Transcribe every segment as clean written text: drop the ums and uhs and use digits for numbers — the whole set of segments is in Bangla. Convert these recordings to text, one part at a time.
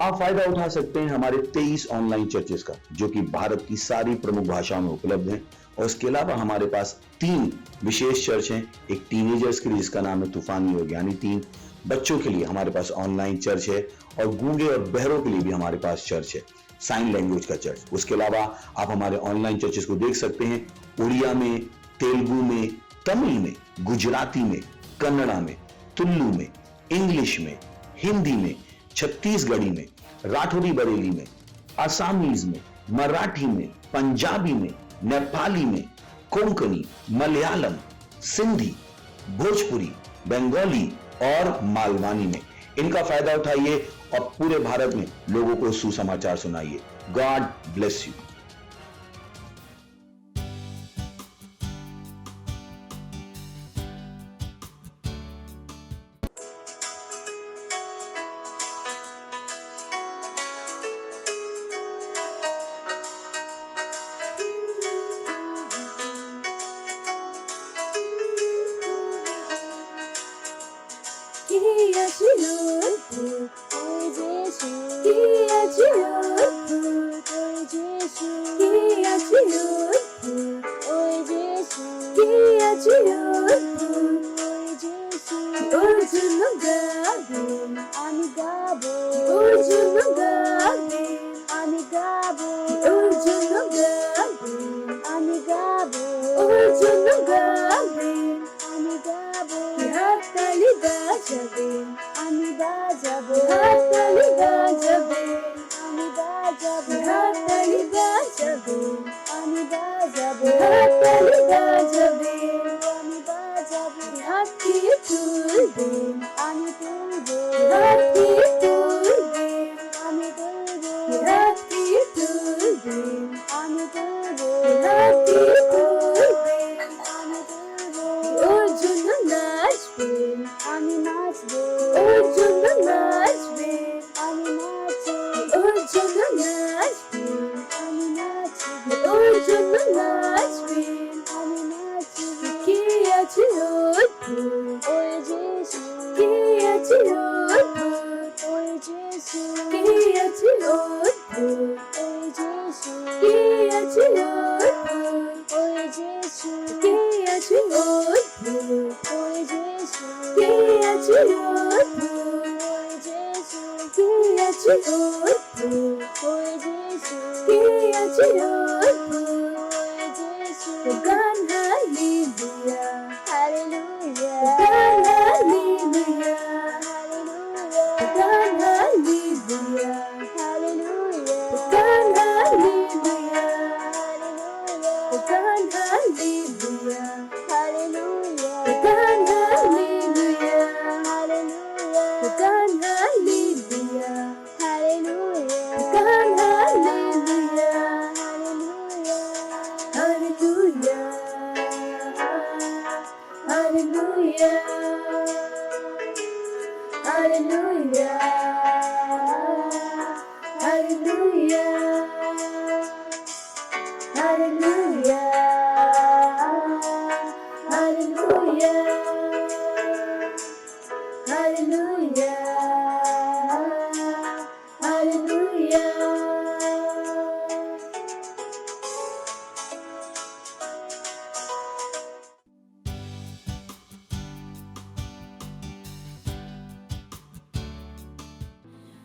आप फायदा उठा सकते हैं हमारे 23 ऑनलाइन चर्चेस का, जो कि भारत की सारी प्रमुख भाषाओं में उपलब्ध हैं। और इसके अलावा हमारे पास 3 विशेष चर्च हैं। एक टीनेजर्स के लिए जिसका नाम है तूफानी योग यानी 3, बच्चों के लिए हमारे पास ऑनलाइन चर्च है, और गूंगे और बहरों के लिए भी हमारे पास चर्च है, साइन लैंग्वेज का चर्च। उसके अलावा आप हमारे ऑनलाइन चर्चेस को देख सकते हैं उड़िया में, तेलुगु में, तमिल में, गुजराती में, कन्नड़ा में, तुलु में, इंग्लिश में, हिंदी में, छत्तीसगढ़ी में, राठौरी बरेली में, आसामीज में, मराठी में, पंजाबी में, नेपाली में, कोंकणी, मलयालम, सिंधी, भोजपुरी, बंगाली और मालवानी में। इनका फायदा उठाइए और पूरे भारत में लोगों को सुसमाचार सुनाइए। God bless you.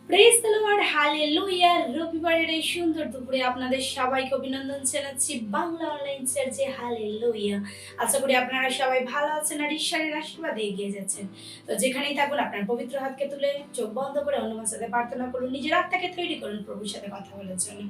Praise the Lord, hallelujah. রবিবারের এই সুন্দর দুপুরে আপনাদের সবাইকে অভিনন্দন জানাচ্ছি বাংলা অনলাইন চার্চে। হালেলুয়া। আশা করি আপনারা সবাই ভালো আছেন আর ঈশ্বরের আশীর্বাদে এগিয়ে যাচ্ছেন। তো যেখানেই থাকুন আপনার পবিত্র হাতকে তুলে চোখ বন্ধ করে অন্যের সাথে প্রার্থনা করুন, নিজের আত্মাকে তৈরি করুন প্রভুর সাথে কথা বলার জন্য।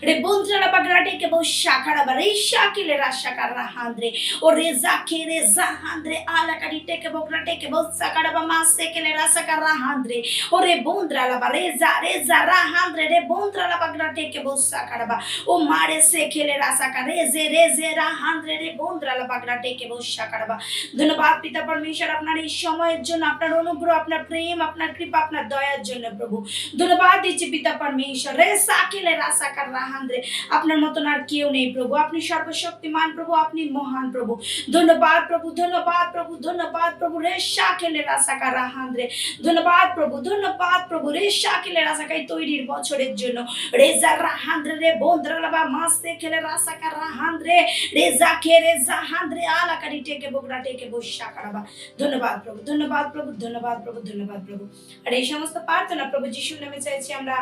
রে বন্ধুরা বাগরাটে কে বউ শাখারা বা রেশা কিলে রাশাকার রাহান্দ্রে ও রেজা কে রেজা হান্দ্রে আলাকারি টেকে বগরাটে কে বউ শাখারা বা মাসে কেলে রাশাকার রাহান্দ্রে ও রে বন্ধুরা বা রেজা রেজা রাহান্দ্রে রে বন্ধুরা বাগরাটে কে বউ শাখারা বা ও মারে সে খেলে রাশাকার রেজে রেজে রাহান্দ্রে রে বন্ধুরা বাগরাটে কে বউ শাখারা বা। ধন্যবাদ পিতা পরমেশ্বর আপনার এই সময়ের জন্য, আপনার অনুগ্রহ, আপনার প্রেম, আপনার কৃপা, আপনার দয়ার জন্য প্রভু। ধন্যবাদ দিচ্ছি পিতা পরমেশ্বর। রে সাকিলে রাসাকার রাহান্দ্রে আপনার মতন আর কেউ নেই প্রভু। আপনি সর্বশক্তিমান প্রভু, আপনি মহান প্রভু। ধন্যবাদ প্রভু, ধন্যবাদ প্রভু, ধন্যবাদ প্রভু। রে সাকিলে রাসাকার রাহান্দ্রে ধন্যবাদ প্রভু, ধন্যবাদ প্রভু। রে শাকেলে রাসাকাই তৈরির বছরের জন্য রেজা রাহান্দ্রে রে বন্দ্রালাবা মাসে খেলে রাসাকা রাহান্দ্রে রেজা খে রেজা হান্দ্রে আলাকারি টেকে বগরা টেকে বসা কারাবা। ধন্যবাদ প্রভু, ধন্যবাদ প্রভু, ধন্যবাদ প্রভু, ধন্যবাদ প্রভু। আর এই সমস্ত প্রার্থনা প্রভু যিশুর নামে চাইছি আমরা,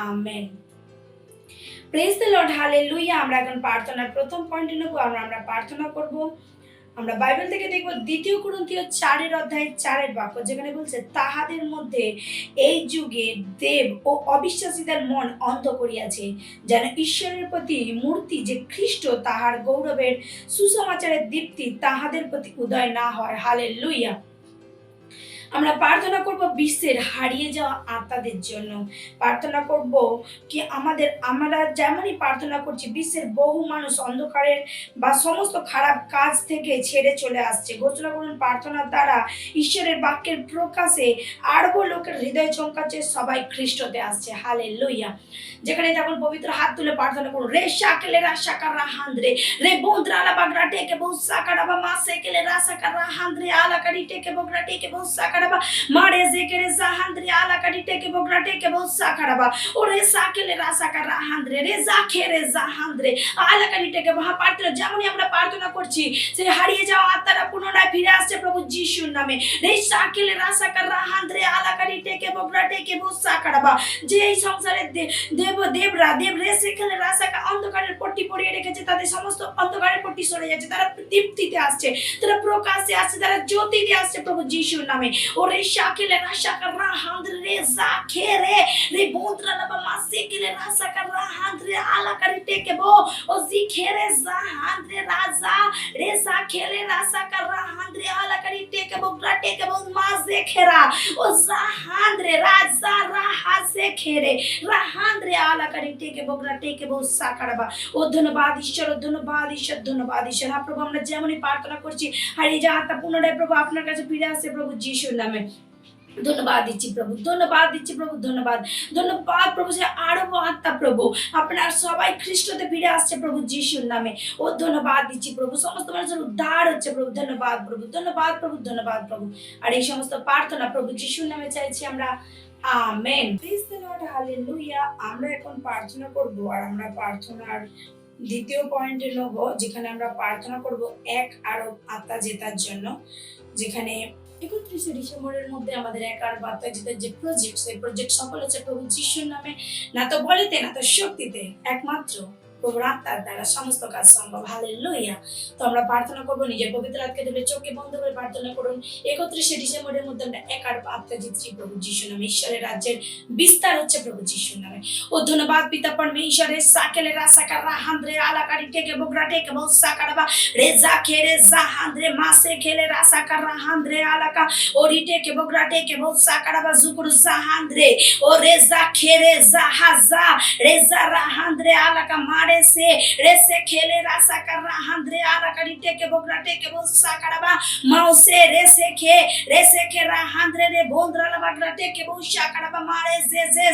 amen. Praise the Lord, hallelujah. আমরা এখন প্রার্থনার প্রথম পয়েন্টে নেব। আমরা প্রার্থনা করব। আমরা বাইবেল থেকে দেখব 2 কুরিন্থীয় 4 বাক্য, যেখানে বলছে তাহাদের মধ্যে এই যুগে দেব ও অবিশ্বাসীদের মন অন্ধ করিয়াছে, যেন ঈশ্বরের প্রতি মূর্তি যে খ্রিস্ট তাহার গৌরবের সুসমাচারের দীপ্তি তাহাদের প্রতি উদয় না হয়। হালেলুয়া। আমরা প্রার্থনা করব বিশ্বের হারিয়ে যাওয়া আত্মাদের জন্য। প্রার্থনা করব কি আমরা যেমনই প্রার্থনা করছি, বিশ্বের বহু মানুষ অন্ধকারের বা সমস্ত খারাপ কাজ থেকে ছেড়ে চলে আসছে। ঘোষণা করুন প্রার্থনার দ্বারা ঈশ্বরের বাক্যের প্রকাশে আরবো লোকের হৃদয় চমকাচ্ছে, সবাই খ্রিস্টতে আসছে। হালেলুয়া। যেখানে তখন পবিত্র হাত তুলে প্রার্থনা করুন। রে শাকেলে রাসাকা রাহান্দ্রে রে বন্দ্রালা বাগরা টেকে বসা কারাবা মাসে কেলে রাসাকা রাহান্দ্রে আলাকারি টেকে বগরা টেকে বসা কারাবা মারে জেকেরে জাহান্দ্রে আলাকারি টেকে বগরা টেকে বসা কারাবা ও রে শাকেলে রাসাকা রাহান্দ্রে রে জাখেরে জাহান্দ্রে আলাকারি টেকে প্রার্থনা যেমনই আমরা প্রার্থনা করছি, সেই হারিয়ে যাওয়া আত্মারা পুনরায় ফিরে আসছে প্রভু যিশুর নামে। রে শাকেলে রাসাকা রাহান্দ্রে আলাকারি টেকে বগরা টেকে বসা কারাবা। যে এই সংসারের দেবরে সেখানে রাসাকা অন্ধকারের পট্টি পরিয়ে রেখেছে, তাদের সমস্ত অন্ধকারের পট্টি সরে যাচ্ছে, তারা দীপ্তিতে আসছে, তারা প্রকাশে আসছে, তারা জ্যোতিতে আসছে প্রভু যিশুর নামে। ও রে শাকেলে রাসাকা রাহান্দ্রে রে জাখেরে রে বন্দ্রালাবা মাসেকেলে রাসাকা রাহান্দ্রে আলাকারি টেকে বো ও জিখেরে জাহান্দ্রে রাজা রে জাখেলে রাসাকা রাহান্দ্রে আলাকারি টেকে বো গ্রা টেকে বো মাসেখেরা ও জাহান্দ্রে রাজা রাহাসে খেরে রাহান্দ্রে আলাকারি টেকে বগরা টেকে বো সাকারাবা। ও ধন্যবাদ ঈশ্বর, ও ধন্যবাদ ঈশ্বর, ধন্যবাদ ঈশ্বর। হ্যাঁ প্রভু, আমরা যেমনই প্রার্থনা করছি হারিয়ে যাওয়া আত্মা পুনরায় প্রভু আপনার কাছে ফিরে আসে প্রভু যিশুর নামে। ধন্যবাদ দিচ্ছি প্রভু, ধন্যবাদ দিচ্ছি প্রভু, ধন্যবাদ ধন্যবাদ প্রভু। যে আরো আত্মা প্রভু আপনার সবাই খ্রিস্টতে ফিরে আসছে প্রভু যিশুর নামে। ও ধন্যবাদ দিচ্ছি প্রভু, সমস্ত মানুষের উদ্ধার হচ্ছে প্রভু। ধন্যবাদ প্রভু, ধন্যবাদ প্রভু, ধন্যবাদ প্রভু। আর এই সমস্ত প্রার্থনা প্রভু যিশুর নামে চাইছি আমরা, amen. Praise the Lord, hallelujah. আমরা এখন প্রার্থনা করব। আর আমরা প্রার্থনার দ্বিতীয় পয়েন্টে নেব, যেখানে আমরা প্রার্থনা করব এক আরব আত্মা জেতার জন্য। যেখানে 31শে ডিসেম্বরের মধ্যে আমাদের এক আরব আত্মা জেতার যে প্রজেক্ট, সেই প্রজেক্ট সফল হচ্ছে প্রভু যিশুর নামে। না তো বলেতে না তো শক্তিতে, একমাত্র প্রভুর আত্মার দ্বারা সমস্ত কাজ সম্ভব। হালেলুয়া। তো আমরা প্রার্থনা করবো, নিজের পবিত্র আত্মাকে ধরে চোখে বন্ধ করে প্রার্থনা করুন। 31শে ডিসেম্বরের মধ্যে আমরা এক আরব আত্মা জিতছি প্রভু যিশুর নামে। ঈশ্বরের রাজ্যের বিস্তার হচ্ছে প্রভু যিশুর নামে। ও ধন্যবাদ পিতা পরমেশ্বরের সাকেলে রাসাকা রাহান্দ্রে আলাকারি টেকে বগরা টেকে বো সাকারাবা রেজা খেরে জাহান্দ্রে মাসে খেলে রাসাকা রাহান্দ্রে আলাকা ওরি টেকে বগরা টেকে বো সাকারাবা জুকুর জাহান্দ্রে ও রেজা খেরে জাহাজা রেজা রাহান্দ্রে আলাকা মারে se rese khele rasa karra handre ala kari teke bogra teke bo sakaraba mause rese khe ra handre re bondra la bagra teke bo sakaraba mare ze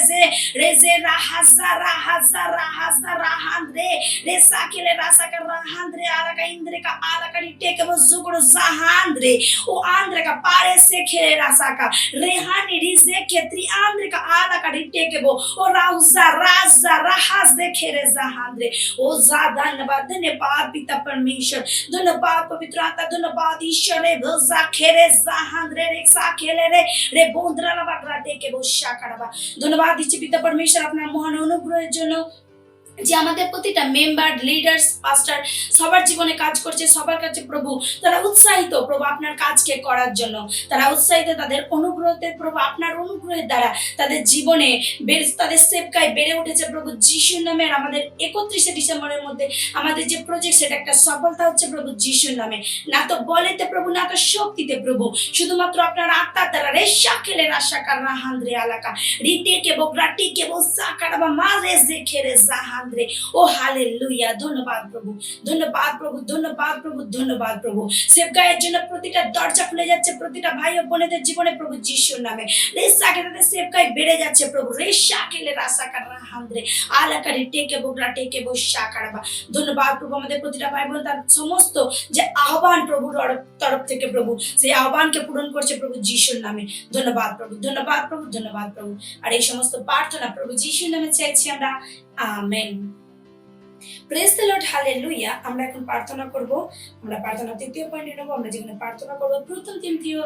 reze ra hazara handre resa khele rasa karra handre ala ka indre ka ala kari teke bo zugro zahandre o andre ka pare se khele rasa ka rehani rize khetri andre ka ala kari teke bo o rauza raza rahaz de khere zahandre ओ धन्यवाद धन्यवाद पिता परमेश्वर, धन्यवाद पवित्र आत्मा, धन्यवाद ईश्वर रे भजा खेरे जाहांद्रे रे सा खेले रे बोंद्रा ला बागरा टेके बोशा करबा। धन्यवाद দিচ্ছি পিতা পরমেশ্বর আপনার মহান অনুগ্রহের জন্য, যে আমাদের প্রতিটা মেম্বার, লিডার্স, পাস্টার সবার জীবনে কাজ করছে, সবার কাছে প্রভু তারা উৎসাহিত প্রভু আপনার কাজকে করার জন্য। তারা উৎসাহিত তাদের অনুগ্রহতে প্রভু, আপনার অনুগ্রহের দ্বারা তাদের জীবনে তাদের সেবকায় বেড়ে উঠেছে প্রভু যিশুর নামে। আর আমাদের 31শে ডিসেম্বরের মধ্যে আমাদের যে প্রজেক্ট, সেটা একটা সফলতা হচ্ছে প্রভু যিশুর নামে। না তো বলেতে প্রভু, না তো শক্তিতে প্রভু, শুধুমাত্র আপনার আত্মার দ্বারা রেশা খেলে রাশা কার হান্দ্রে এলাকা রিটে কে বগরা টিকে বসা কারবা মারে যে খেরে জাহা হান্দ্রে। ও হালেলুয়া, ধন্যবাদ প্রভু, ধন্যবাদ প্রভু, ধন্যবাদ প্রভু, ধন্যবাদ প্রভু। সেফ গায়ের জন্য প্রতিটা দরজা খুলে যাচ্ছে প্রতিটা ভাই ও বোনেদের জীবনে প্রভু যিশুর নামে। রেসাকে তাদের সেফ গায়ে বেড়ে যাচ্ছে প্রভু। রেসা খেলে রাসা কারা হান্দ্রে আলাকারি টেকে বোগরা টেকে বসা কারাবা। ধন্যবাদ প্রভু, আমাদের প্রতিটা ভাই বোন তার সমস্ত যে আহ্বান প্রভুর তরফ থেকে প্রভু সেই আহ্বানকে পূরণ করছে প্রভু যিশুর নামে। ধন্যবাদ প্রভু, ধন্যবাদ প্রভু, ধন্যবাদ প্রভু। আর এই সমস্ত প্রার্থনা প্রভু যিশুর নামে চাইছি আমরা, amen. Praise the Lord, hallelujah. আমরা এখন প্রার্থনা করব। আমরা প্রার্থনা তৃতীয় পয়েন্টে নেব। আমরা যেখানে প্রার্থনা করব প্রথম তিমথিও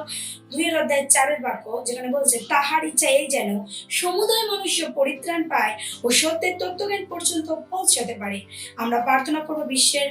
2:4 বাক্য, যেখানে বলছে তাহার ইচ্ছা এই যেন সমুদয় মনুষ্য পরিত্রাণ পায় ও সত্যের তত্ত্বজ্ঞান পর্যন্ত পৌঁছাতে পারে। আমরা প্রার্থনা করব বিশ্বের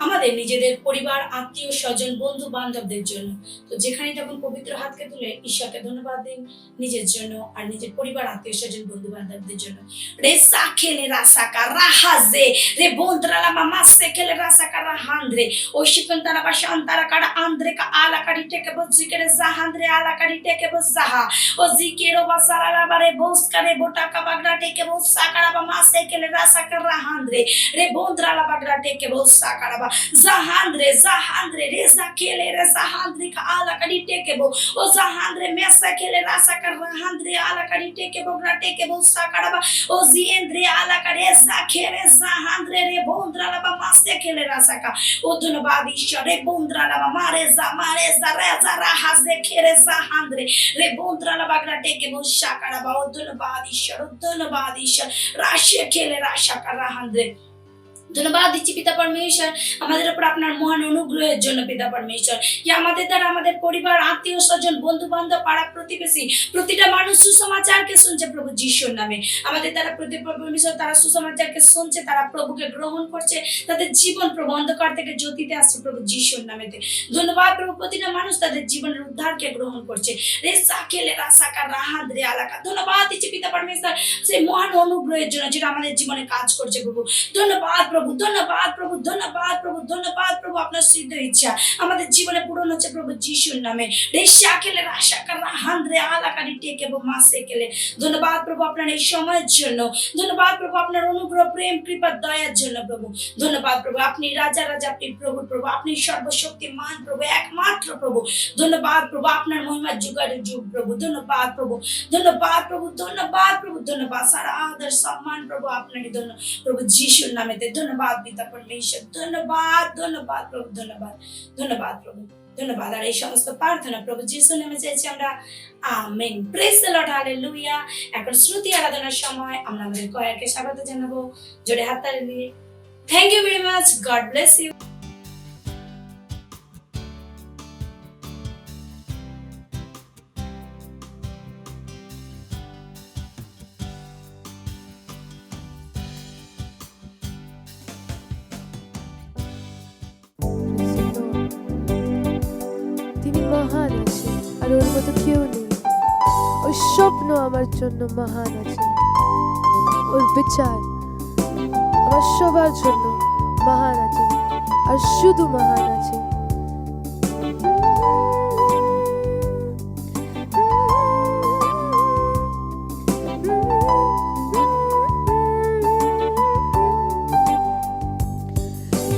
আমাদের নিজেদের পরিবার, আত্মীয় স্বজন, বন্ধু বান্ধবদের জন্য। তো যেখানে তখন পবিত্র হাতকে তুলে ঈশ্বরকে ধন্যবাদ দিন নিজের জন্য আর নিজের পরিবার, আত্মীয় স্বজন, বন্ধু বান্ধবদের জন্য। রে সাখেলে রাসাকা রাহাজে রে বন্দ্রালা মামা সেকেলে রাসাকা রাহান্দ্রে ও শিকন্তরা বা শান্তারা কাড়া আন্দ্রে কা আলাকারি টেকে বজিকেরে জাহান্দ্রে আলাকারি টেকে বজাহা ও জিকেরো বাসারালা বারে বসকারে বোটাকা বাগরা টেকে বসাকারা বা মা সেকেলে রাসাকা রাহান্দ্রে রে বন্দ্রালা বাগরা টেকে বসাকারা জাহান্দ্রে জাহান্দ্রে রে জাকেলে রে জাহান্দ্রে কা আলাকারি টেকেবো ও জাহান্দ্রে মেসা খেলে রাসাকা রাহান্দ্রে আলাকারি টেকেবো গ্রা টেকেবো সাকারাবা ও জিয়েন্দ্রে আলাকারে জাকেলে জাহান্দ্রে রে বন্দ্রালা বা মাসে খেলে রাসাকা। ও ধন্যবাদ ঈশ্বর, রে বন্দ্রালা বা মারে যা রে যা রাহাজে খেলে জাহান্দ্রে রে বন্দ্রালা বা গ্রা টেকেবো সাকারাবা। ও ধন্যবাদ ঈশ্বর, ও ধন্যবাদ ঈশ্বর, রাশিয়া খেলে রাসাকা রাহান্দ্রে। ধন্যবাদ দিচ্ছি পিতা পরমেশ্বর আমাদের উপর আপনার মহান অনুগ্রহের জন্য। পিতা পরমেশ্বর, আমাদের দ্বারা আমাদের পরিবার, আত্মীয় স্বজন, বন্ধু বান্ধব, পাড়া প্রতিবেশী প্রতিটা মানুষ সুসমাচারকে শুনছে প্রভু যিশুর নামে। আমাদের দ্বারা পরমেশ্বর তারা সুসমাচারকে শুনছে, তারা প্রভুকে গ্রহণ করছে, তাদের জীবন প্রভু অন্ধকার থেকে জ্যোতিতে আসছে প্রভু যিশুর নামেতে। ধন্যবাদ প্রভু, প্রতিটা মানুষ তাদের জীবনের উদ্ধারকে গ্রহণ করছে। রে সাকেলে রাসাকা রাহান্দ্রে আলাকা। ধন্যবাদ দিচ্ছি পিতা পরমেশ্বর সেই মহান অনুগ্রহের জন্য যেটা আমাদের জীবনে কাজ করছে প্রভু। ধন্যবাদ প্রভু, ধন্যবাদ প্রভু, ধন্যবাদ প্রভু, ধন্যবাদ প্রভু। আপনার সিদ্ধ ইচ্ছা আমাদের জীবনে পূরণ হচ্ছে প্রভু যিশুর নামে। রেশা খেলে রাশাকা রাহান্দ্রে আলাকারি টেকেবো মাসে খেলে। ধন্যবাদ প্রভু আপনার এই সময়ের জন্য। ধন্যবাদ প্রভু আপনার অনুগ্রহ, প্রেম, কৃপা, দয়ার জন্য প্রভু। ধন্যবাদ প্রভু, আপনি রাজা রাজা, আপনি প্রভু প্রভু, আপনি সর্বশক্তিমান প্রভু, একমাত্র প্রভু। ধন্যবাদ প্রভু, আপনার মহিমা যুগারে যুগ প্রভু। ধন্যবাদ প্রভু, ধন্যবাদ প্রভু, ধন্যবাদ প্রভু, ধন্যবাদ। সারা আদর সম্মান প্রভু আপনাকে প্রভু যিশুর নামেতে। ধন্যবাদ পিতা পরমেশ্বর, ধন্যবাদ, ধন্যবাদ প্রভু, ধন্যবাদ, ধন্যবাদ প্রভু, ধন্যবাদ। আর এই সমস্ত প্রার্থনা প্রভু যিশুর নামে চাইছি আমরা, amen. Praise the Lord, hallelujah. এখন শ্রুতি আরাধনার সময় আমরা আমাদের কয়ারকে স্বাগত জানাবো। জোরে হাততালি দিয়ে thank you very much, God bless you. তিনি মহান আছে আর ওর মতো কেউ নেই। ওর স্বপ্ন আমার জন্য মহান আছে, ওর বিচার আমার সবার জন্য মহান আছে আর শুধু মহান আছে।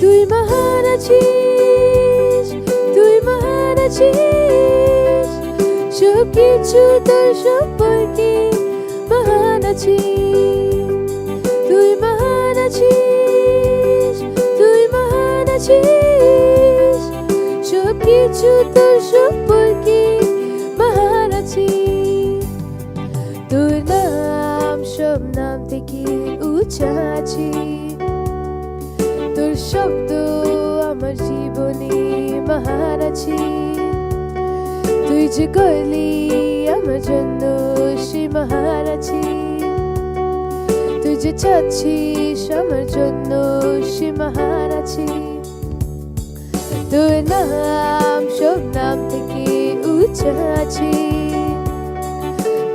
তুই মহান আছিস, তুই মহান আছিস, সব কিছু তোর সম্পর্কে মহান আছিস। তুই মহান আছিস, তুই মহান আছিস, সব কিছু তোর সম্পর্কে মহান আছিস। তোর নাম সব নাম থেকে উঁচা আছে, তোর শব্দ আমার জীবনে মহান আছে। তুই যে করলি আমার জন্য সে মহান আছে, তুই যে চাচ্ছিস আমার জন্য সে মহান আছে। তোর নাম সব নাম থেকে উঁচা আছে,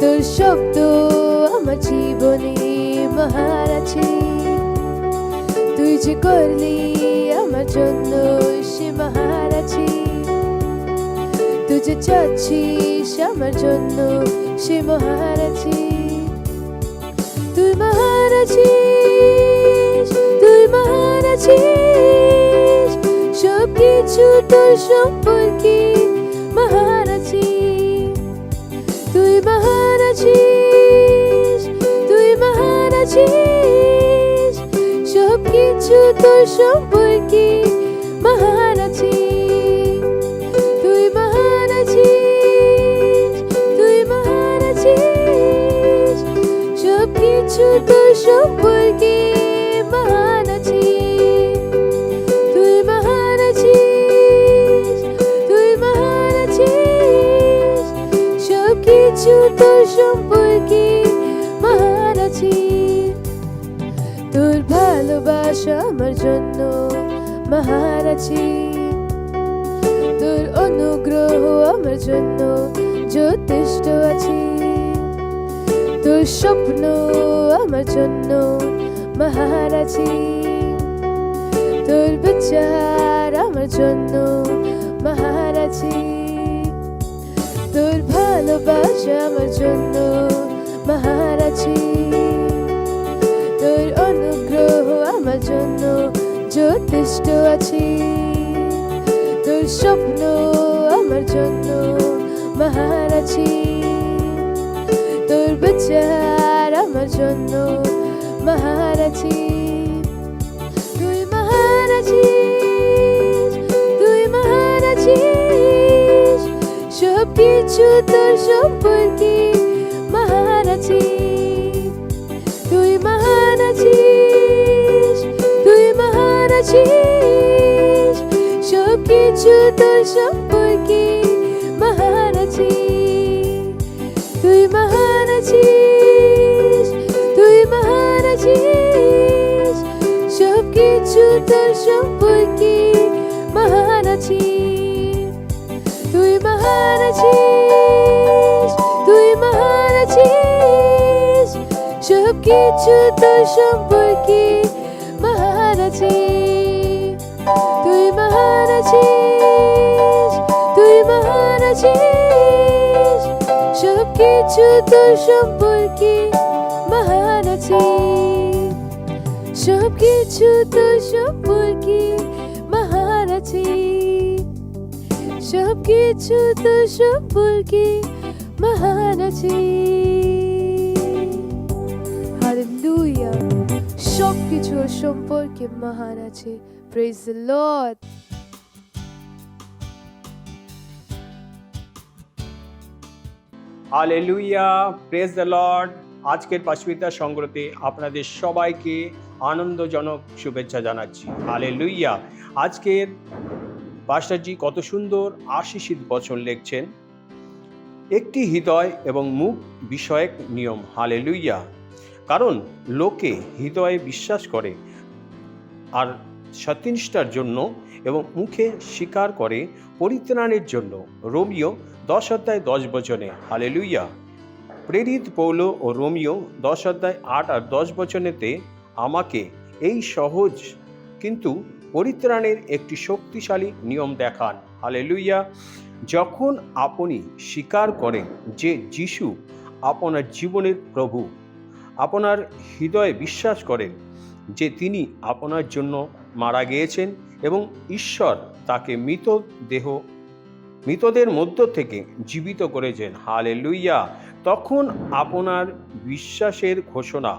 তোর শব্দ আমার জীবনে মহান আছে। তুই যে করলি আমার জন্য সে মহান আছে, তুই যে চাচ্ছিস আমার জন্য সে মহান আছে। তুই মহান আছিস, আছিস, সব কিছু তোর সম্পর্কে মহান আছিস। তুই মহান আছিস, তুই মহান আছিস, সব কিছু তোর সম্পর্কে মহান আছিস। তুই মহান আছিস, তুই মহান আছিস, সব কিছু তোর সম্পর্কে মহান আছিস। তুই মহান আছিস, তুই মহান আছিস, সব কিছু তোর সম্পর্কে মহান আছিস। তোর ভালোবাসা আমার জন্য মহান আছিস, তোর অনুগ্রহ আমার জন্য যথেষ্ট আছে। তোর স্বপ্ন আমার জন্য মহান আছে, তোর বিচার আমার জন্য মহান আছে। তোর ভালোবাসা আমার জন্য মহান আছে, তোর অনুগ্রহ আমার জন্য যথেষ্ট আছে। তোর স্বপ্ন আমার জন্য মহান আছে, তোর বিচার আমার জন্য মহান আছে। তুই মহান আছিস, তুই মহান আছিস, সব কিছু তোর সম্পর্কে মহান আছে। তুই মহান আছিস, তুই মহান আছিস, সব কিছু তোর সম্পর্কে মহান আছে। তুই মহান আছিস, তুই মহান আছিস, সব কিছু তোর সম্পর্কে মহান আছে। তুই মহান আছিস, তুই মহান আছিস, সব কিছু তোর সম্পর্কে মহান আছে। তুই মহান আছিস, তুই মহান আছিস, সব কিছু তোর সম্পর্কে মহান আছে। সব কিছু তোর সম্পর্কে মহান আছে, সব কিছু তোর সম্পর্কে মহান আছে। হালেলুয়া, সব কিছু সম্পর্কে মহান আছে। Praise the Lord. Hallelujah, praise the Lord. আজকের পাশবিতা সংগ্রহে আপনাদের সবাইকে আনন্দজনক শুভেচ্ছা জানাচ্ছি। হালেলুয়া। আজকের পাস্টারজি কত সুন্দর আশীষিত বচন লিখছেন, একটি হৃদয় এবং মুখ বিষয়ক নিয়ম। হালেলুয়া। কারণ লোকে হৃদয়ে বিশ্বাস করে আর সত্যনিষ্ঠার জন্য এবং মুখে স্বীকার করে পরিত্রাণের জন্য। Romeo 10:10 hallelujah. প্রেরিত পৌল ও রোমিও 10:8 আর 10 আমাকে এই সহজ কিন্তু পরিত্রাণের একটি শক্তিশালী নিয়ম দেখান। হালেলুয়া। যখন আপনি স্বীকার করেন যে যিশু আপনার জীবনের প্রভু, আপনার হৃদয়ে বিশ্বাস করেন যে তিনি আপনার জন্য মারা গিয়েছেন এবং ঈশ্বর তাকে মৃতদের মধ্য থেকে জীবিত করেছেন। হালেলুয়া। তখন আপনার বিশ্বাসের ঘোষণা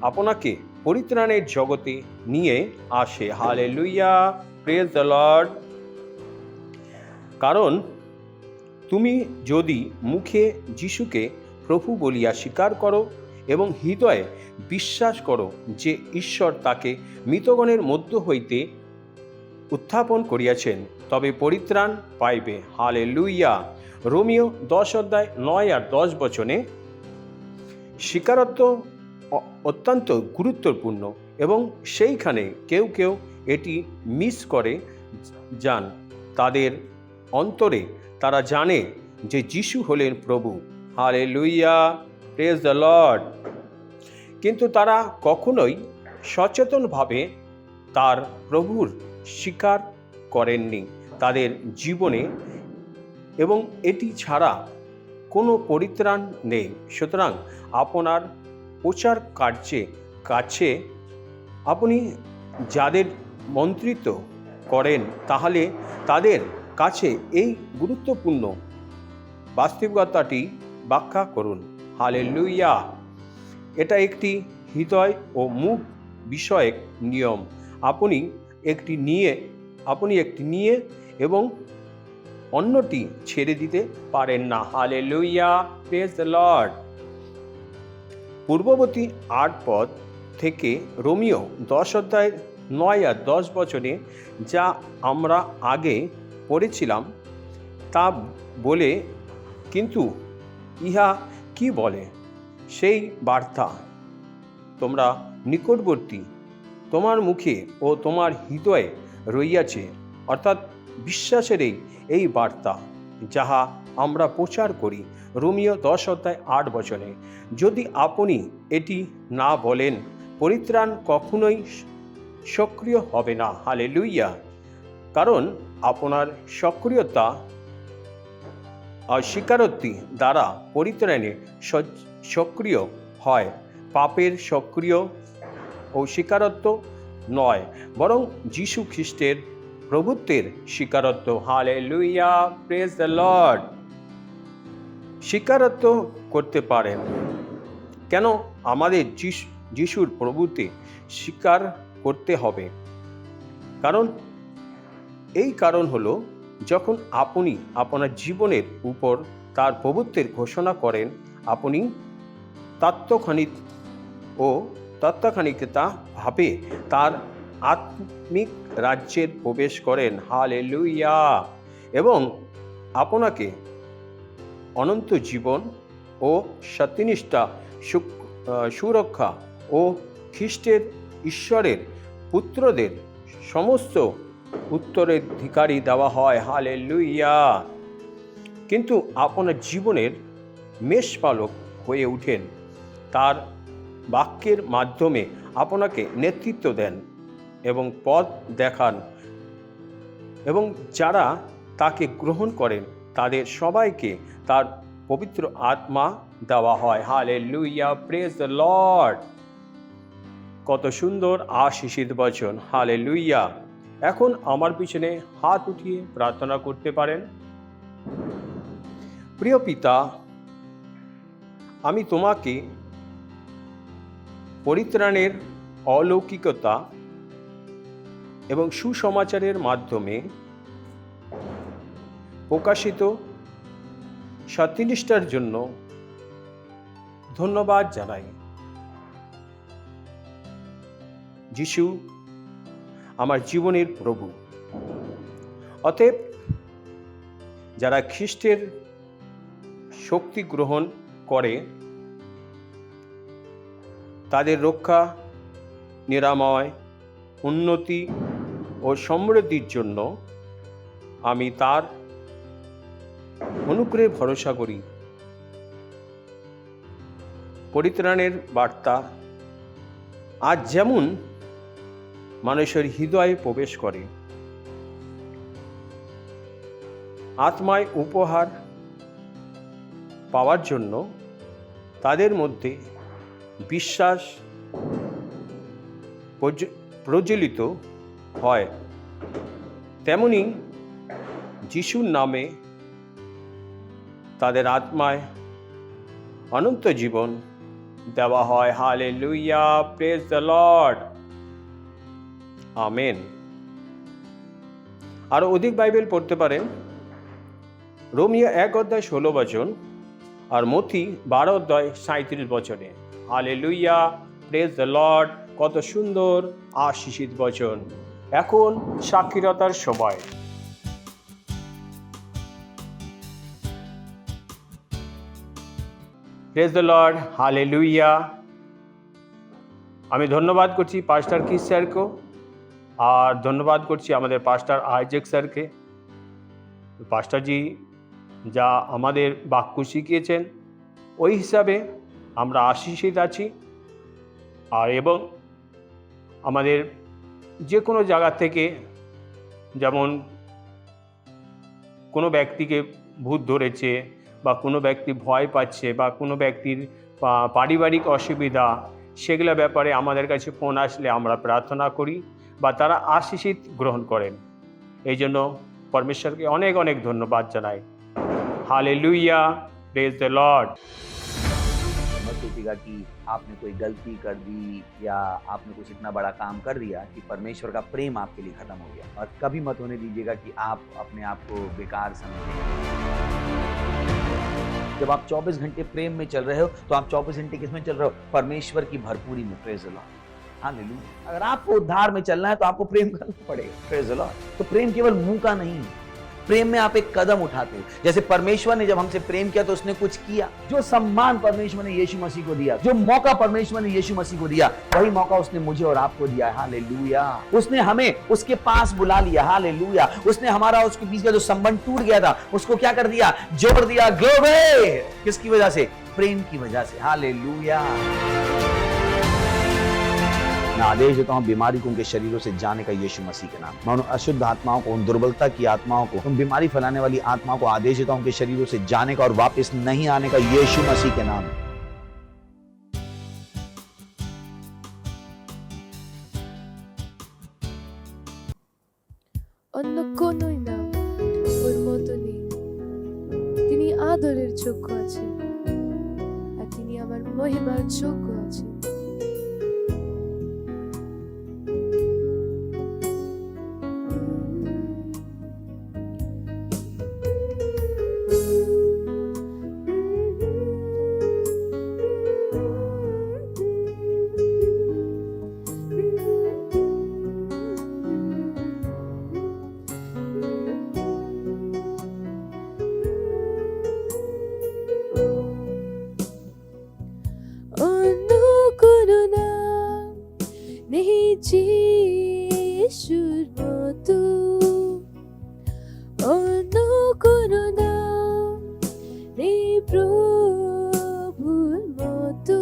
আপনাকে পরিত্রাণের জগতে নিয়ে আসে। Hallelujah, praise the Lord. কারণ তুমি যদি মুখে যিশুকে প্রভু বলিয়া স্বীকার করো এবং হৃদয়ে বিশ্বাস করো যে ঈশ্বর তাকে মৃতগণের মধ্য হইতে উত্থাপন করিয়াছেন, তবে পরিত্রাণ পাইবে। হালেলুয়া। রোমিও 10:9 আর 10 স্বীকারত্ব অত্যন্ত গুরুত্বপূর্ণ এবং সেইখানে কেউ কেউ এটি মিস করে যান। তাদের অন্তরে তারা জানে যে যিশু হলেন প্রভু। Hallelujah, praise the Lord. কিন্তু তারা কখনোই সচেতনভাবে তার প্রভুর স্বীকার করেননি তাদের জীবনে, এবং এটি ছাড়া কোনো পরিত্রাণ নেই। সুতরাং আপনার প্রচার কার্যে কাছে আপনি যাদের মন্ত্রিত করেন, তাহলে তাদের কাছে এই গুরুত্বপূর্ণ বাস্তবিকতাটি ব্যাখ্যা করুন। হালেলুয়া! এটা একটি হৃদয় ও মুখ বিষয়ক নিয়ম। আপনি একটি নিয়ে এবং অন্যটি ছেড়ে দিতে পারেন না। হালেলুয়া! Praise the Lord. পূর্ববর্তী 8 পদ থেকে রোমিও 10 অধ্যায় 9 আর 10 বচনে যা আমরা আগে পড়েছিলাম তা বলে, কিন্তু ইহা কি বলে? সেই বার্তা তোমরা নিকটবর্তী, তোমার মুখে ও তোমার হৃদয়ে রইয়াছে, অর্থাৎ বিশ্বাসের এই বার্তা যাহা আমরা প্রচার করি। রোমিও 10 অধ্যায় 8 বচনে। যদি আপনি এটি না বলেন, পরিত্রাণ কখনোই সক্রিয় হবে না। হালেলুয়া! কারণ আপনার সক্রিয়তা আর স্বীকারোক্তি দ্বারা পরিত্রাণে সক্রিয় হয়, পাপের সক্রিয় ও স্বীকারত্ব নয়, বরং যীশু খ্রিস্টের প্রভুত্বের স্বীকারত্ব। হালেলুয়া! Praise the Lord. স্বীকারত্ব করতে পারেন কেন? আমাদের যিশুর প্রভুত্বে স্বীকার করতে হবে। কারণ হলো, যখন আপনি আপনার জীবনের উপর তার প্রভুত্বের ঘোষণা করেন, আপনি তৎক্ষণিকভাবে তার আত্মিক রাজ্যের প্রবেশ করেন। হালেলুয়া! এবং আপনাকে অনন্ত জীবন ও সত্যনিষ্ঠা, সুরক্ষা ও খ্রিস্টের ঈশ্বরের পুত্রদের সমস্ত উত্তরাধিকারী দেওয়া হয়। হালেলুয়া! কিন্তু আপনার জীবনের মেষপালক হয়ে উঠেন, তার বাক্যের মাধ্যমে আপনাকে নেতৃত্ব দেন এবং পথ দেখান, এবং যারা তাকে গ্রহণ করেন তাদের সবাইকে তার পবিত্র আত্মা দেওয়া হয়। হালেলুয়া! Praise the Lord. কত সুন্দর আশীষিত বচন। হালেলুয়া! এখন আমার পিছনে হাত উঠিয়ে প্রার্থনা করতে পারেন। প্রিয় পিতা, আমি তোমাকে পরিত্রাণের অলৌকিকতা এবং সুসমাচারের মাধ্যমে প্রকাশিত সত্যনিষ্ঠার জন্য ধন্যবাদ জানাই। যিশু আমার জীবনের প্রভু। অতএব যারা খ্রিস্টের শক্তি গ্রহণ করে, তাদের রক্ষা, নিরাময়, উন্নতি ও সমৃদ্ধির জন্য আমি তার অনুগ্রহে ভরসা করি। পরিত্রাণের বার্তা আজ যেমন মানুষের হৃদয়ে প্রবেশ করে, আত্মায় উপহার পাওয়ার জন্য তাদের মধ্যে বিশ্বাস প্রজ্বলিত হয়, তেমনি যিশুর নামে তাদের আত্মায় অনন্ত জীবন দেওয়া হয়। Hallelujah! Praise the Lord. Amen. আরো অধিক বাইবেল পড়তে পারেন রোমিও 1 অধ্যায় 16 বচন আর মথি 12 অধ্যায় 37 বচনে। হালেলুয়া! Praise the Lord. কত সুন্দর আশীষিত বচন। এখন সাক্ষীরতার সময়। Praise the Lord. হালেলুয়া! আমি ধন্যবাদ করছি পাস্টার কিস স্যারকে, আর ধন্যবাদ করছি আমাদের পাস্টার আইজেক স্যারকে। পাস্টারজি যা আমাদের বাক্য শিখিয়েছেন, ওই হিসাবে আমরা আশীষিত আছি। আর এবং আমাদের যে কোনো জায়গা থেকে, যেমন কোনো ব্যক্তিকে ভূত ধরেছে, বা কোনো ব্যক্তি ভয় পাচ্ছে, বা কোনো ব্যক্তির পারিবারিক অসুবিধা, সেগুলো ব্যাপারে আমাদের কাছে ফোন আসলে আমরা প্রার্থনা করি। বা তারা আশীষিত গ্রহণ করেন। এই জন্য পরমেশ্বরকে অনেক অনেক ধন্যবাদ জানাই। Hallelujah, praise the Lord. मत सोचिएगा कि आपने कोई गलती कर दी या आपने कुछ इतना बड़ा काम कर दिया कि परमेश्वर का प्रेम आपके लिए खत्म हो गया, और कभी मत होने दीजिएगा कि आप अपने आप को बेकार समझें। जब आप 24 घंटे प्रेम में चल रहे हो तो आप 24 घंटे किस में चल रहे हो? परमेश्वर की भरपूरी में। Praise the Lord, hallelujah. अगर आपको उद्धार में चलना है तो आपको प्रेम करना पड़ेगा। Praise the Lord. तो प्रेम केवल मुंह का नहीं है, प्रेम में आप एक कदम उठाते हो। जैसे परमेश्वर ने जब हमसे प्रेम किया तो उसने कुछ किया। जो सम्मान परमेश्वर ने यीशु मसीह को दिया, जो मौका परमेश्वर ने यीशु मसीह को दिया, वही मौका उसने मुझे और आपको दिया। हालेलुया। उसने हमें उसके पास बुला लिया। हालेलुया। उसने हमारा उसके बीच का जो संबंध टूट गया था उसको क्या कर दिया? जोड़ दिया। ग्लोरी। किसकी वजह से? प्रेम की वजह से। हालेलुया। मैं आदेश देता हूं बीमारी को उनके शरीरों से जाने का यीशु मसीह के नाम। मैं उन अशुद्ध आत्माओं को, उन दुर्बलता की आत्माओं को, उन बीमारी फैलाने वाली आत्माओं को आदेश देता हूं उनके शरीरों से जाने का और वापस नहीं आने का यीशु मसीह के नाम। অন্য কোনোই নাম ওর মতো নেই। তিনি আদরের যোগ্য আছেন আর তিনি আমার মহিমার যোগ্য আছেন। অন্য কোনো নাম নেই যিশুর মতো, অন্য কোনো নাম নেই প্রভুর মতো,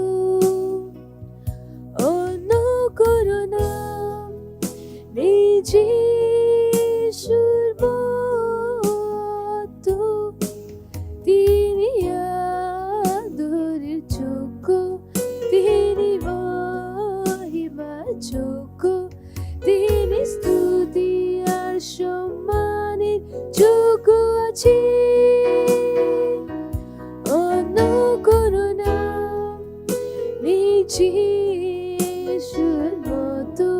অন্য কোনো নাম নেই যিশুর মতো। তিনি আদরের যোগ্য, তিনি মহিমার যোগ্য, তিনি স্তুতি আর সম্মানের যোগ্য আছে। অন্য কোনো নাম নেই যিশুর মতো,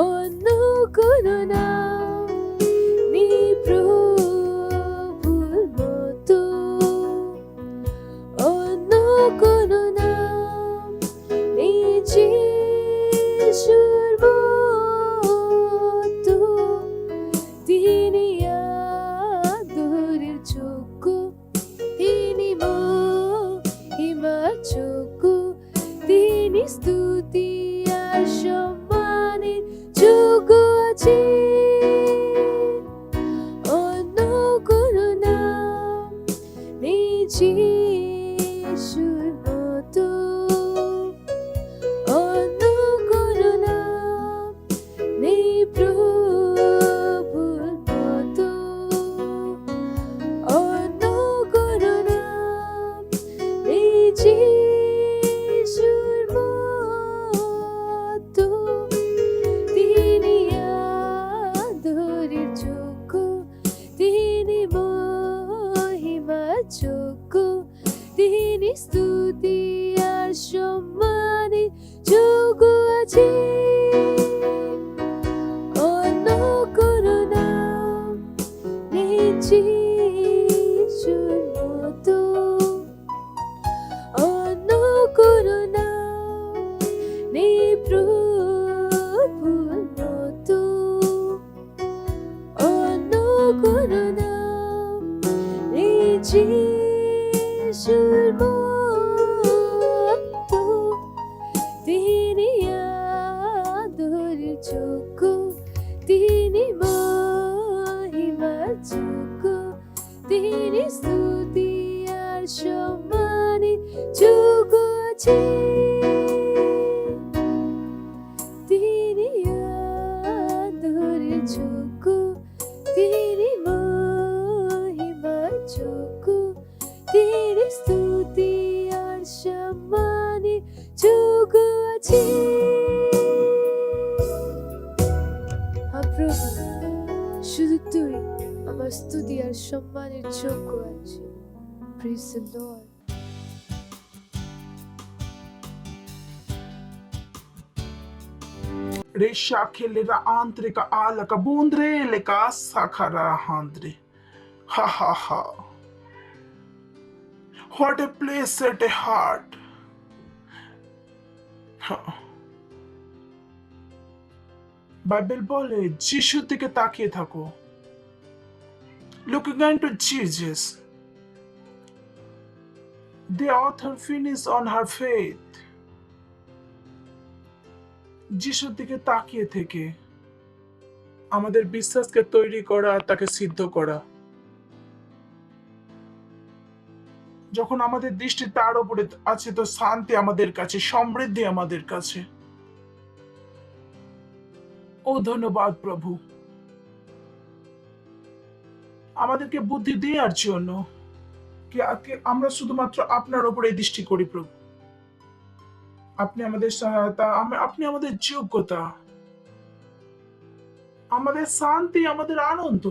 অন্য কোনো নাম নেই প্রভুর মতো, অন্য কোনো নাম নেই যিশুর মতো। তিনি আদরের যোগ্য, তিনি মহিমার যোগ্য, তিনি স্তুতি আর সম্মানের যোগ্য আছে। অন্য কোনো নাম নেই যিশুর মতো, অন্য কোনো নাম নেই প্রভুর মতো, অন্য কোনো নাম নেই যিশুর মতো। তিনি আদরের যোগ্য, তিনি মহিমার যোগ্য, তিনি স্তুতি আর সম্মানের যোগ্য আছে। অন্য কোনো নাম নেই যিশুর মতো, অন্য কোনো নাম নেই প্রভুর মতো, অন্য কোনো নাম নেই যিশুর মতো। তিনি আদরের যোগ্য, তিনি মহিমার যোগ্য, তিনি স্তুতি আর সম্মানের যোগ্য আছে। তিনি আদরের যোগ্য, তিনি মহিমার যোগ্য, তিনি স্তুতি আর সম্মানের যোগ্য আছে। প্রভু, শুধু তুই আমার স্তুতি আর সম্মানের যোগ্য আছে। Praise the Lord. Resha kelera antrika alaka bundre leka sakara handre. Ha ha ha. What a place set a heart. Bible বলে যিশুর দিকে তাকিয়ে থাকো। Looking into Jesus, the author finished on her faith. যিশুর দিকে তাকিয়ে থেকে আমাদের বিশ্বাসকে তৈরি করা, তাকে সিদ্ধ করা। যখন আমাদের দৃষ্টি তার উপরে আছে, তো শান্তি আমাদের কাছে, সমৃদ্ধি আমাদের কাছে। ও ধন্যবাদ প্রভু, আমাদেরকে বুদ্ধি দেওয়ার জন্য কি আমরা শুধুমাত্র আপনার উপরে দৃষ্টি করি প্রভু। আপনি আমাদের সহায়তা, আপনি আমাদের যোগ্যতা, আমাদের শান্তি, আমাদের আনন্দ।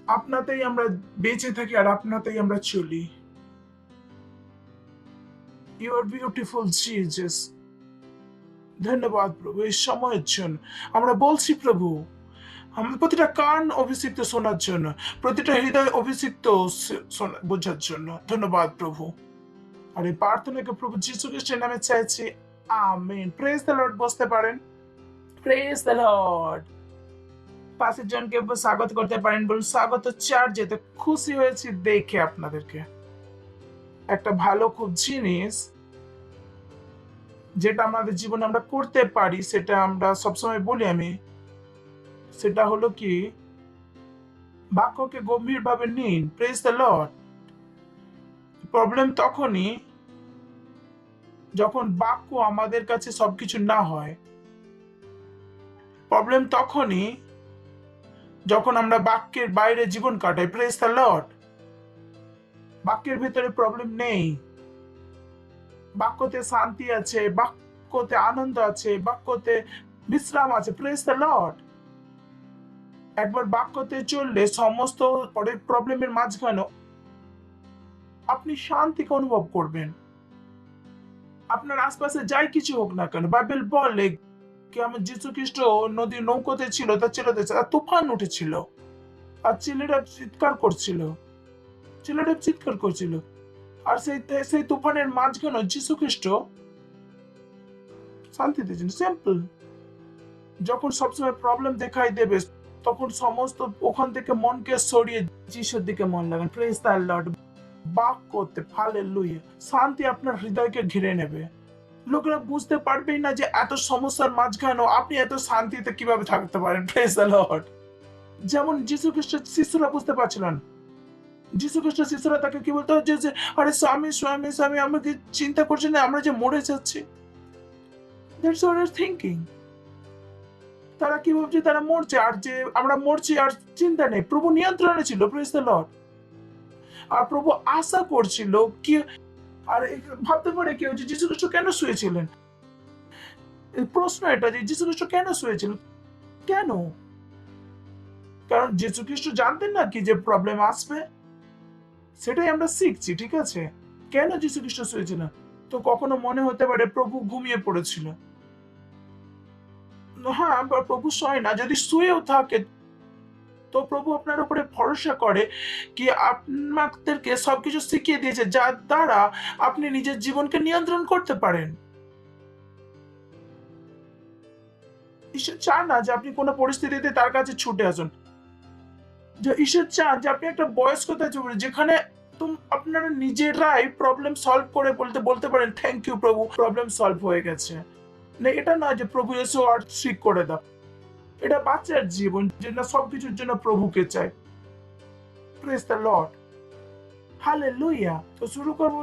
আপনাতেই আমরা বেঁচে থাকি আর আপনাতেই আমরা চলি। You are beautiful Jesus. ধন্যবাদ প্রভু এই সময়ের জন্য। আমরা বলছি প্রভু, আমাদের প্রতিটা কান অভিষিক্ত শোনার জন্য, প্রতিটা হৃদয় অভিষিক্ত বোঝার জন্য। ধন্যবাদ প্রভু। আর এই প্রার্থনাকে প্রভু যীশু খ্রিস্টের নামে চাইছি, আমেন। Praise the Lord. বসতে পারেন। Praise the Lord. পাশের জনকে স্বাগত করতে পারেন। বলুন স্বাগত চার্চে। তো খুশি হয়েছি দেখে আপনাদেরকে। একটা ভালো খুব জিনিস যেটা আমাদের জীবনে আমরা করতে পারি, সেটা আমরা সবসময় বলি আমি, সেটা হলো কি বাক্যকে গম্ভীরভাবে নিন। Praise the Lord. প্রবলেম তখনই যখন বাক্য আমাদের কাছে সবকিছু না হয়। প্রবলেম তখনই যখন আমরা বাক্যের বাইরে জীবন কাটাই। Praise the Lord. বাক্যের ভিতরে প্রবলেম নেই। বাক্যতে শান্তি আছে, বাক্যতে আনন্দ আছে, বাক্যতে বিশ্রাম আছে। Praise the Lord. একবার বাক্যতে চললে সমস্ত পরের প্রবলেমের মাঝখানে আপনি শান্তিকে অনুভব করবেন। আপনার আশপাশে যাই কিছু হোক না কেন, বাইবেল বলে কি আমার যীশু খ্রিস্ট নদীর নৌকোতে ছিল, তার ছেলেদের তুফান উঠেছিল আর ছেলেরা চিৎকার করছিল। আর সেই তুফানের মাঝখানে যীশু খ্রিস্ট শান্তি দিয়েছেন। সিম্পল। যখন সবসময় প্রবলেম দেখাই দেবে, তখন সমস্ত ওখান থেকে মনকে সরিয়ে যিশুর দিকে মন লাগান। Praise the Lord. বাক্যতে হালেলুয়া। শান্তি আপনার হৃদয়কে ঘিরে নেবে। লোকেরা বুঝতে পারবেই না যে এত সমস্যার মাঝখানেও আপনি এত শান্তিতে কিভাবে থাকতে পারেন। Praise the Lord. যেমন যীশু খ্রিস্টের শিষ্যরা বুঝতে পারছিলেন। যীশু খ্রিস্টের শিষ্যরা তাকে কি বলতো, যে আরে স্বামী স্বামী স্বামী, আমরা কি চিন্তা করছি না আমরা যে মরে যাচ্ছি? That's what you thinking. তারা কি ভাবছে, তারা মরছে, আর যে আমরা মরছি আর চিন্তা নেই। প্রভু নিয়ন্ত্রণে ছিল। Praise the Lord. আর প্রভু আশা করছিল কি, আর ভাবতে পারে কেউ যে যীশু খ্রিস্ট কেন শুয়েছিলেন? প্রশ্ন এটা যে যীশু খ্রিস্ট কেন শুয়েছিলেন? কেন? কারণ যীশু খ্রিস্ট জানতেন না কি যে প্রবলেম আসবে। সেটাই আমরা শিখছি। ঠিক আছে, কেন যীশু খ্রিস্ট শুয়েছিলেন? তো কখনো মনে হতে পারে প্রভু ঘুমিয়ে পড়েছিল। হ্যাঁ, প্রভু শোয় না। যদি শুয়েও থাকে তো প্রভু আপনার উপরে ভরসা করে কি আপনাদেরকে সবকিছু শিখিয়ে দিয়েছে যার দ্বারা আপনি নিজের জীবনকে নিয়ন্ত্রণ করতে পারেন। ঈশ্বর চান না যে আপনি কোনো পরিস্থিতিতে তার কাছে ছুটে আসুন। যে ঈশ্বর চান যে আপনি একটা বয়স্কতায় চলে যেখানে আপনারা নিজেরাই প্রবলেম সলভ করে বলতে পারেন থ্যাংক ইউ প্রভু, প্রবলেম সলভ হয়ে গেছে। না, এটা না যে প্রভু এসো আর ঠিক করে দাও। এটা বাচ্চার জীবন, যেটা সবকিছুর জন্য প্রভুকে চাই। Praise the Lord. হালেলুয়া। তো শুরু করবো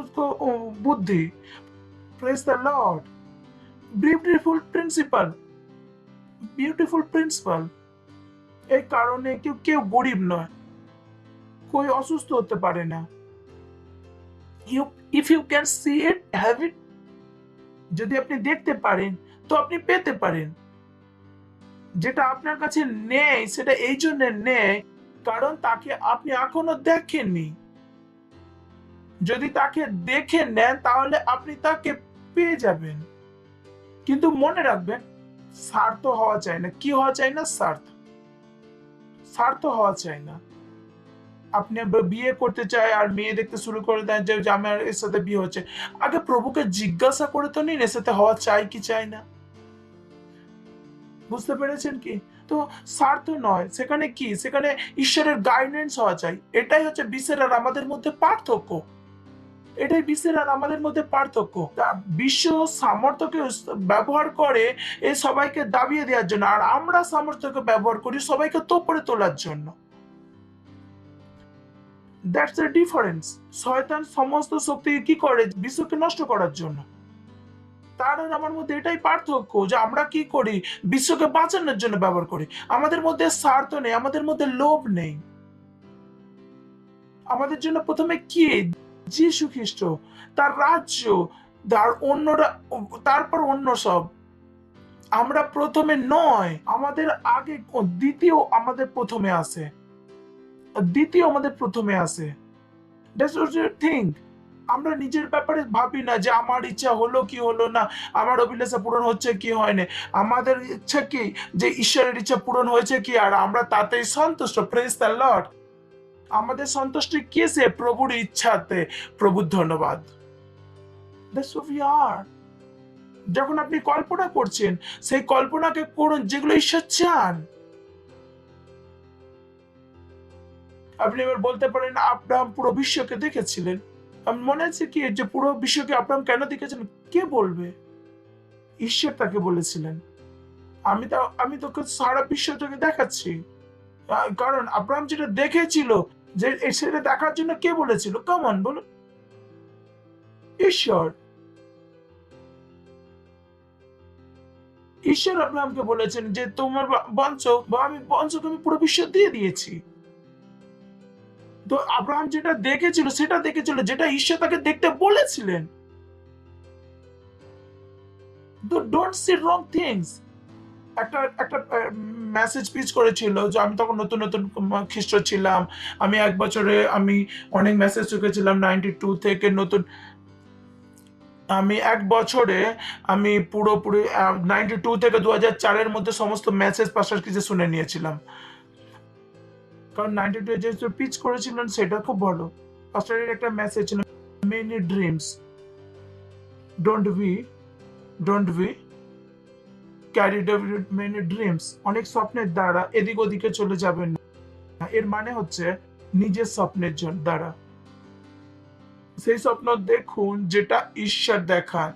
বুদ্ধি। Praise the Lord. Beautiful principle. এই কারণে কেউ গরিব নয়, কেউ অসুস্থ হতে পারে না। If you can see it, have it. যদি আপনি দেখতে পারেন তো আপনি পেতে পারেন। যেটা আপনার কাছে নেই সেটা এই জন্য নেই কারণ তাকে আপনি এখনো দেখেননি। যদি তাকে দেখে নেন তাহলে আপনি তাকে পেয়ে যাবেন। কিন্তু মনে রাখবেন, স্বার্থ হওয়া চাই না। কি হওয়া চাই না? স্বার্থ হওয়া চাই না। আপনি বিয়ে করতে চাই আর মেয়ে দেখতে শুরু করে দেন যে আমার এর সাথে বিয়ে হচ্ছে। আগে প্রভুকে জিজ্ঞাসা করে তো নিন এর সাথে হওয়া চাই কি চাই না। বুঝতে পেরেছেন কি? তো স্বার্থ নয়, সেখানে কি? সেখানে ঈশ্বরের গাইডেন্স হওয়া চাই। এটাই হচ্ছে বিশ্বের আর আমাদের মধ্যে পার্থক্য। এটাই বিশ্বের আর আমাদের মধ্যে পার্থক্য। বিশ্ব সামর্থ্যকে ব্যবহার করে এই সবাইকে দাবিয়ে দেওয়ার জন্য, আর আমরা সামর্থ্যকে ব্যবহার করি সবাইকে তোপড়ে তোলার জন্য। That's the difference. শয়তান সমস্ত শক্তি কি করে? বিশ্বকে নষ্ট করার জন্য। তার আর আমার মধ্যে এটাই পার্থক্য যে আমরা কি করি? বিশ্বকে বাঁচানোর জন্য ব্যবহার করি। আমাদের মধ্যে স্বার্থ নেই, আমাদের মধ্যে লোভ নেই। আমাদের জন্য প্রথমে কি? যীশু খ্রিস্ট, তার রাজ্য, তার অন্যরা, তারপর অন্য সব। আমরা প্রথমে নয়, আমাদের আগে দ্বিতীয় আমাদের প্রথমে আসে। দ্বিতীয় আমাদের প্রথমে আসে। That's what thing. আমরা নিজের ব্যাপারে ভাবি না যে আমার ইচ্ছা হলো কি হলো না, আমার অভিলাষা পূরণ হচ্ছে কি হয়নি। আমাদের ইচ্ছা কি? যে ঈশ্বরের ইচ্ছা পূরণ হয়েছে কি, আর আমরা তাতেই সন্তুষ্ট। Praise the Lord. আমাদের সন্তুষ্টি কিসে? প্রভুর ইচ্ছাতে। প্রভুর ধন্যবাদ। That's who we are. যখন আপনি কল্পনা করছেন, সেই কল্পনাকে করুন যেগুলো ঈশ্বর চান। আপনি এবার বলতে পারেন আব্রাহাম পুরো বিশ্বকে দেখেছিলেন। আমার মনে আছে কি যে পুরো বিশ্বকে আব্রাহাম কেন দেখেছেন? কে বলবে? ঈশ্বর তাকে বলেছিলেন, আমি তোকে সারা বিশ্বটাকে দেখাচ্ছি। কারণ আব্রাহাম যেটা দেখেছিল, যে সেটা দেখার জন্য কে বলেছিল? কেমন বলুন? ঈশ্বর। ঈশ্বর আব্রাহামকে বলেছেন যে তোমার বংশ বা বংশকে আমি পুরো বিশ্ব দিয়ে দিয়েছি। তো আব্রাহাম যেটা দেখেছিল সেটা দেখেছিল যেটা ঈশ্বর তাকে দেখতে বলেছিলেন। তো ডোন্ট সি রং থিংস। একটা মেসেজ পিচ করেছিল যে আমি তখন নতুন নতুন খ্রিস্ট ছিলাম। আমি এক বছরে আমি অনেক মেসেজ শিখেছিলাম 92 থেকে নতুন। আমি এক বছরে আমি পুরোপুরি 92 থেকে 2004 মধ্যে সমস্ত মেসেজ পাস্টার কিছু শুনে নিয়েছিলাম। কারণ 92 যে পিচ করেছিলেন সেটা খুব ভালো। পাস্টারের একটা মেসেজ ছিল, many dreams, don't be carried away with many dreams. অনেক স্বপ্নের দ্বারা এদিক ওদিকে চলে যাবেন না। এর মানে হচ্ছে নিজের স্বপ্নের দ্বারা সেই স্বপ্ন দেখুন যেটা ঈশ্বর দেখান।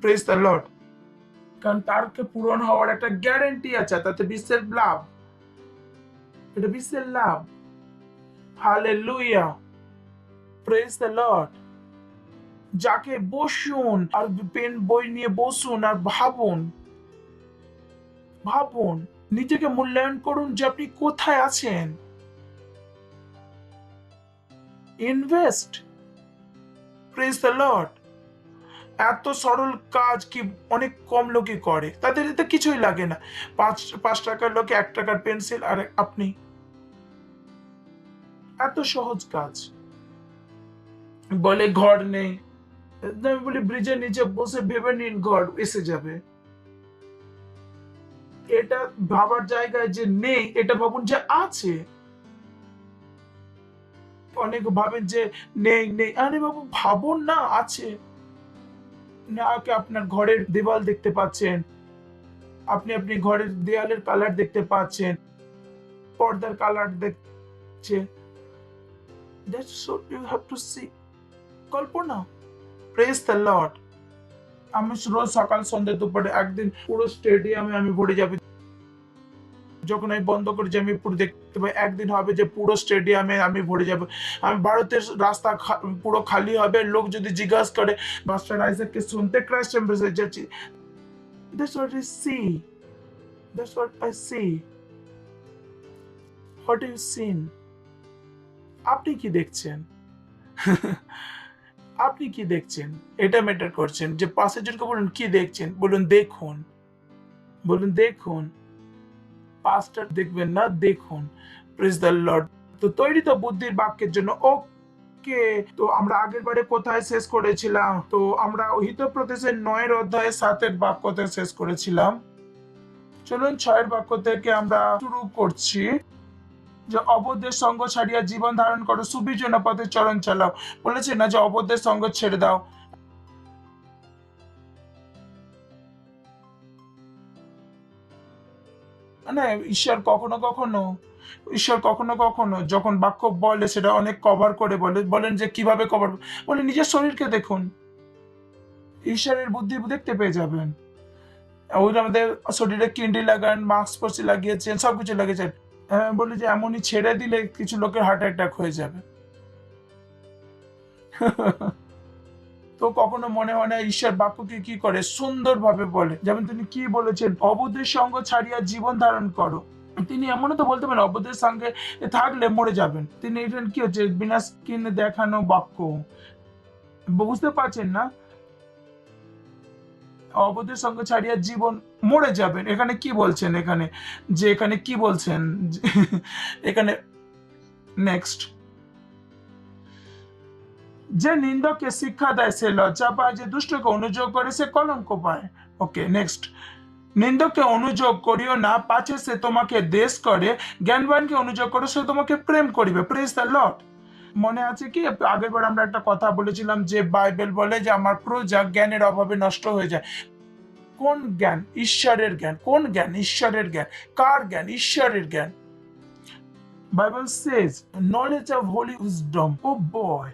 Praise the Lord. কারণ তারকে পূরণ হওয়ার একটা গ্যারান্টি আছে, তাতে বিশ্বের লাভ। এটা বিশ্বের লাভ। হালেলুয়া। Praise the Lord. যাকে বসুন আর পেন বই নিয়ে বসুন আর ভাবুন নিজেকে মূল্যায়ন করুন যে আপনি কোথায় আছেন। ইনভেস্ট। Praise the Lord. এত সরল কাজ কি অনেক কম লোকই করে। তাদের এতে কিছুই লাগে না। 5 টাকার লোকে 1 টাকার পেন্সিল আর আপনি। এত সহজ কাজ। বলে ঘর নেই, আমি বলি ব্রিজের নিচে বসে ভেবে নিন ঘর এসে যাবে। এটা ভাবার জায়গায় যে নেই, এটা ভাবুন যে আছে। অনেক ভাবেন যে নেই নেই, আরে বাবু ভাবুন না আছে। না আপনার ঘরের দেওয়াল দেখতে পাচ্ছেন, আপনি ঘরের দেয়ালের কালার দেখতে পাচ্ছেন, পর্দার কালার দেখছে। That's what you have to see. কল্পনা। Praise the Lord. আমি রোজ সকাল সন্ধ্যা দুপুরে একদিন পুরো স্টেডিয়ামে আমি ভরে যাবে। যখন আমি বন্ধ করে যে আমি পুরো দেখতে পাই, একদিন হবে যে পুরো স্টেডিয়ামে আমি ভরে যাবে। আমি ভারতের রাস্তা পুরো খালি হবে। লোক যদি জিজ্ঞাসা করে মাস্টার আইজাককে শুনতে ক্রাইস্ট এম্বাসে যাচ্ছি। That's what I see. That's what I see. What have you seen? আপনি কি দেখছেন? আপনি কি দেখছেন? এটা ম্যাটার করছেন। যে পাশের জনকে বলুন কি দেখছেন, বলুন দেখুন। বলুন দেখুন। পাস্টার দেখবেন না, দেখুন। Praise the Lord. তো তৈরি তো বুদ্ধির বাক্যের জন্য। ওকে, তো আমরা আগের বারে কোথায় শেষ করেছিলাম? তো আমরা হিতোপদেশের 9 অধ্যায়ে 7 বাক্যতে শেষ করেছিলাম। চলুন 6 বাক্য থেকে আমরা শুরু করছি। যে অবধ্যের সঙ্গ ছাড়িয়া জীবন ধারণ করো, সুবিজন্য পথে চরণ চালাও। বলেছে না যে অবধ্যের সঙ্গ ছেড়ে দাও। মানে ঈশ্বর কখনো কখনো যখন বাক্য বলে সেটা অনেক কভার করে বলেন যে কিভাবে কভার, বলে নিজের শরীরকে দেখুন, ঈশ্বরের বুদ্ধি দেখতে পেয়ে যাবেন। ওই আমাদের শরীরে কিন্ডি লাগান, মাস্ক লাগিয়েছেন, সবকিছু লাগিয়েছেন। বলি যে এমনই ছেড়ে দিলে কিছু লোকের হার্ট অ্যাটাক হয়ে যাবে। তো কখনো মনে হয় না ঈশ্বর বাক্যকে কি করে সুন্দরভাবে বলে, যেমন তিনি কি বলেছেন, অবুদ্ধের সঙ্গ ছাড়িয়া জীবন ধারণ করো। তিনি এমনও তো বলতে পারেন অবুদ্ধের সঙ্গে থাকলে মরে যাবেন। তিনি এটা কি হচ্ছে, বিনা স্কিনে দেখানো বাক্য। বুঝতে পারছেন না? অবুদ্ধের সঙ্গ ছাড়িয়া জীবন মরে যাবেন। এখানে কি বলছেন? এখানে কি বলছেন? এখানে নেক্সট, যে নিন্দকে শিক্ষা দেয় সে লজ্জা পায়, যে দুষ্টকে অনুযোগ করে সে কলঙ্ক পায়। ওকে, নেক্সট, নিন্দকে অনুযোগ করিও না, পাছে সে তোমাকে দেশ করে, জ্ঞানবানকে অনুযোগ করো সে তোমাকে প্রেম করিবে। Praise the Lord. মনে আছে কি আগের বার আমরা একটা কথা বলেছিলাম যে বাইবেল বলে যে আমার প্রজা জ্ঞানের অভাবে নষ্ট হয়ে যায়। কোন জ্ঞান? ঈশ্বরের জ্ঞান। কোন জ্ঞান? ঈশ্বরের জ্ঞান। কার জ্ঞান? ঈশ্বরের জ্ঞান। Bible says knowledge of holy wisdom. Oh boy,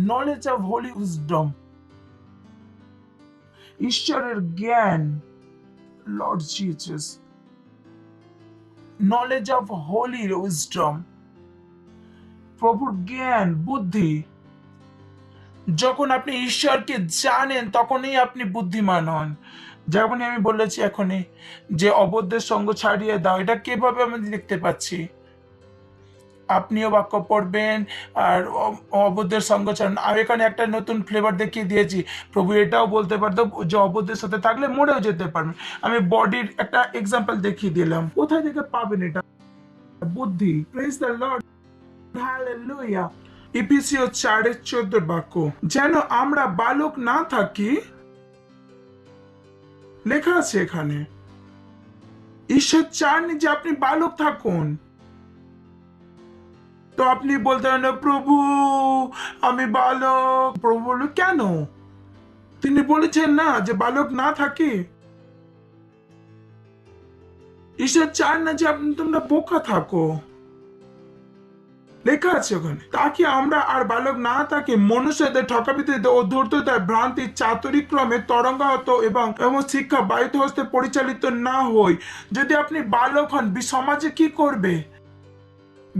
knowledge of holy wisdom. ঈশ্বরের জ্ঞান, Lord Jesus. Knowledge of holy wisdom. প্রভুর জ্ঞান, বুদ্ধি। যখন আপনি ঈশ্বরকে জানেন তখনই আপনি বুদ্ধিমান হন। যেমনই আমি বলেছি এখনই যে অবদ্ধের সঙ্গ ছাড়িয়ে দাও, এটা কিভাবে আমি দেখতে পাচ্ছি? আপনিও বাক্য পড়বেন আর অবদ্ধের সঙ্গ ছাড়েন। আর এখানে একটা নতুন ফ্লেভার দেখিয়ে দিয়েছি। প্রভু এটাও বলতে পারতো যে অবদ্ধের সাথে থাকলে মরেও যেতে পারবেন। আমি বডির একটা এক্সাম্পল দেখিয়ে দিলাম। কোথায় থেকে পাবেন এটা? বুদ্ধি। Praise the Lord, hallelujah. ইফিসীয় 4:14 বাক্য, যেন আমরা বালক না থাকি। লেখা আছে এখানে ঈশ্বর চাননি যে আপনি বালক থাকুন। তো আপনি বলতে পারেন প্রভু আমি বালক। প্রভু বলল কেন? তিনি বলেছেন না যে বালক না থাকি। ঈশ্বর চান না যে তোমরা বোকা থাকো। লেখা আছে ওখানে, তাকে আমরা আর বালক না থাকি, মনুষ্যদের ঠকামিতে ও ধূর্ততায় ভ্রান্তি চাতুরিক্রমে তরঙ্গাহত এবং শিক্ষা বায়ুত হস্তে পরিচালিত না হই। যদি আপনি বালক হন, সমাজে কি করবে?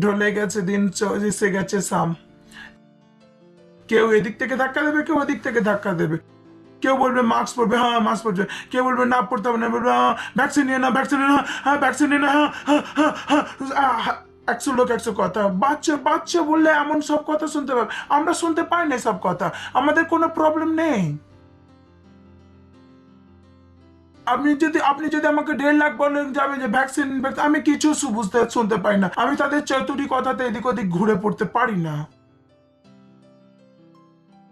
ঢলে গেছে দিন, এসে গেছে সাম। কেউ এদিক থেকে ধাক্কা দেবে, কেউ ওদিক থেকে ধাক্কা দেবে। কেউ বলবে মাস্ক পরবে, হ্যাঁ মাস্ক পরবে। কেউ বলবে না পড়তে হবে না, বলবে হ্যাঁ ভ্যাকসিন নিয়ে না, ভ্যাকসিন নিয়ে না, হ্যাঁ ভ্যাকসিন নিয়ে না, হ্যাঁ 100 লোক 100 কথা। বাচ্চা বললে এমন সব কথা শুনতে পাবে। আমরা শুনতে পাই না সব কথা, আমাদের কোনো প্রবলেম নেই। আপনি যদি আমাকে 1.5 লাখ বলেন যে আমি যে ভ্যাকসিন, আমি কিছু শুনতে পাই না। আমি তাদের চতুরি কথাতে এদিক ওদিক ঘুরে পড়তে পারি না।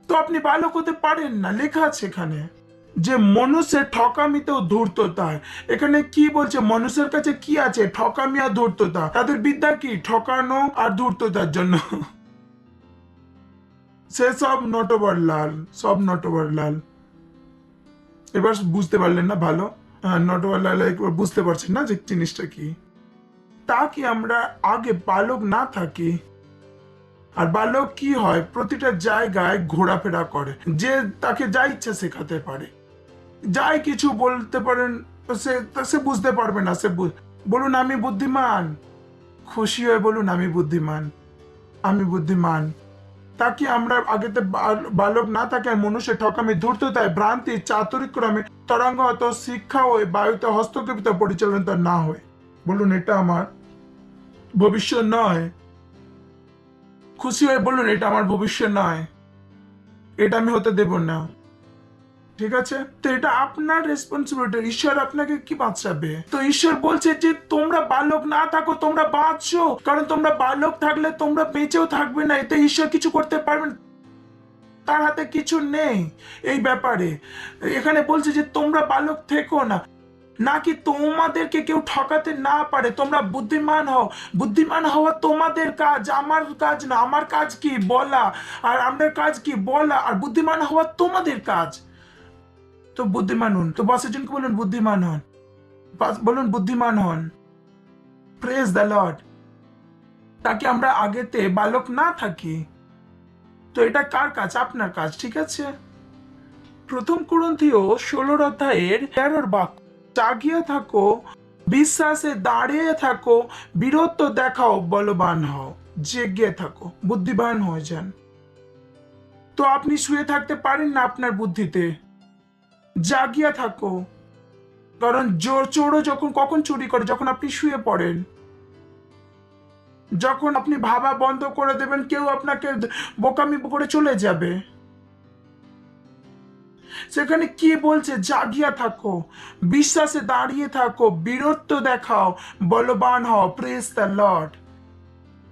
তো আপনি বালক হতে পারেন না। লেখা আছে এখানে যে মনুষ্যের ঠকামিতে ও ধূর্ততা। এখানে কি বলছে? মানুষের কাছে কি আছে? ঠকামি আর ধূর্ততা। তাদের বিদ্যা কি? ঠকানো আর ধূর্ততার জন্য। সে সব নটবর লাল। এবার বুঝতে পারলেন না? ভালো, নটবর লাল একবার বুঝতে পারছেন না যে জিনিসটা কি? তা কি আমরা আগে বালক না থাকি? আর বালক কি হয়? প্রতিটা জায়গায় ঘোরাফেরা করে, যে তাকে যা ইচ্ছা শেখাতে পারে, যাই কিছু বলতে পারেন, সে বুঝতে পারবে না। বলুন আমি বুদ্ধিমান, খুশি হয়ে বলুন আমি বুদ্ধিমান। তাকে আমরা আগেতে বালক না থাকে, মনুষ্যের ঠকামি ধূর্ততায় ভ্রান্তি চাতুরিক্রমে তরঙ্গাহত শিক্ষা হয়ে বায়ুতে হস্তক্ষেপিত পরিচালিত না হয়। বলুন এটা আমার ভবিষ্যৎ নয়। খুশি হয়ে বলুন এটা আমার ভবিষ্যৎ নয়, এটা আমি হতে দেব না। ঠিক আছে, তো এটা আপনার রেসপন্সিবিলিটি। ঈশ্বর আপনাকে কি বাঁচাবে? তো ঈশ্বর বলছে যে তোমরা বালক না থাকো, তোমরা বাঁচো, কারণ তোমরা বালক থাকলে তোমরা বেঁচেও থাকবে না। এতে ঈশ্বর কিছু করতে পারবেন, তার হাতে কিছু নেই এই ব্যাপারে। এখানে বলছে যে তোমরা বালক থেকো না, নাকি তোমাদেরকে কেউ ঠকাতে না পারে। তোমরা বুদ্ধিমান হও। বুদ্ধিমান হওয়া তোমাদের কাজ, আমার কাজ না। আমার কাজ কি? বলা। আর আমাদের কাজ কি? বলা। আর বুদ্ধিমান হওয়া তোমাদের কাজ। তো বুদ্ধিমান হন। তো বসের জনকে বলুন বুদ্ধিমান হন, বলুন বুদ্ধিমান হন। Praise the Lord. তাকে আমরা আগেতে বালক না থাকি। তো এটা কার কাজ? আপনার কাজ, ঠিক আছে। প্রথম কোরিন্থীয় 16 অধ্যায়ের 13 বাক্য, জাগিয়ে থাকো, বিশ্বাসে দাঁড়িয়ে থাকো, বীরত্ব দেখাও, বলবান হও। জেগে থাকো, বুদ্ধিমান হয়ে যান। তো আপনি শুয়ে থাকতে পারেন না আপনার বুদ্ধিতে, জাগিয়ে থাকো। কারণ চোরও কখন চুরি করে? যখন আপনি শুয়ে পড়েন। যখন আপনি ভাবা বন্ধ করে দেবেন, কেউ আপনাকে বোকামি করে চলে যাবে। সেখানে কি বলছে? জাগিয়া থাকো, বিশ্বাসে দাঁড়িয়ে থাকো, বীরত্ব দেখাও, বলবান হও। Praise the Lord,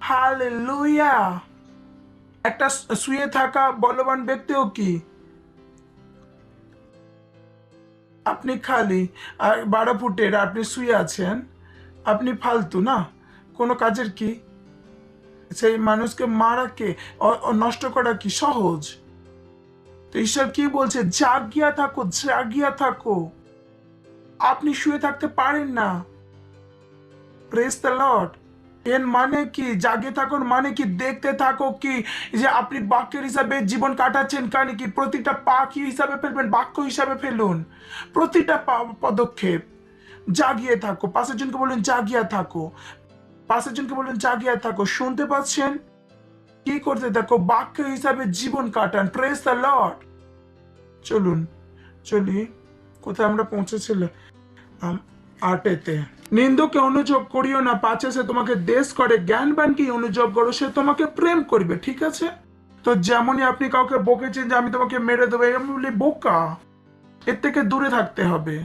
hallelujah. একটা শুয়ে থাকা বলবান ব্যক্তিও কি? আপনি খালি আর 12 ফুটের, আপনি শুয়ে আছেন, আপনি ফালতু না, কোনো কাজের কি? সেই মানুষকে মারা কে, নষ্ট করা কি সহজ? তো ঈশ্বর কি বলছে? জাগিয়া থাকো, জাগিয়া থাকো। আপনি শুয়ে থাকতে পারেন না। Praise the lord. এর মানে কি? জাগিয়ে থাকুন মানে কি? দেখতে থাকো কি যে আপনি বাক্যের হিসাবে জীবন কাটাচ্ছেন, কেন কি প্রতিটা পা কি হিসাবে ফেলবেন? বাক্য হিসাবে ফেলুন প্রতিটা পদক্ষেপ। জাগিয়ে থাকো। পাশের জনকে বলুন জাগিয়া থাকো। পাশের জনকে বলুন জাগিয়া থাকো। শুনতে পাচ্ছেন? কি করতে থাকো? বাক্য হিসাবে জীবন কাটান। Praise the lord. চলুন চলি, কোথায় আমরা পৌঁছেছিলাম? 8-এতে, নিন্দুকে অনুযোগ করিও না, পাছে সে তোমাকে দেশ করে, জ্ঞানবানকে অনুযোগ করো, সে তোমাকে প্রেম করবে, ঠিক আছে। তো যেমনই আপনি কাউকে বকেছেন যে আমি তোমাকে মেরে দেবো, আমি বলি বোকা, এর থেকে দূরে থাকতে হবে।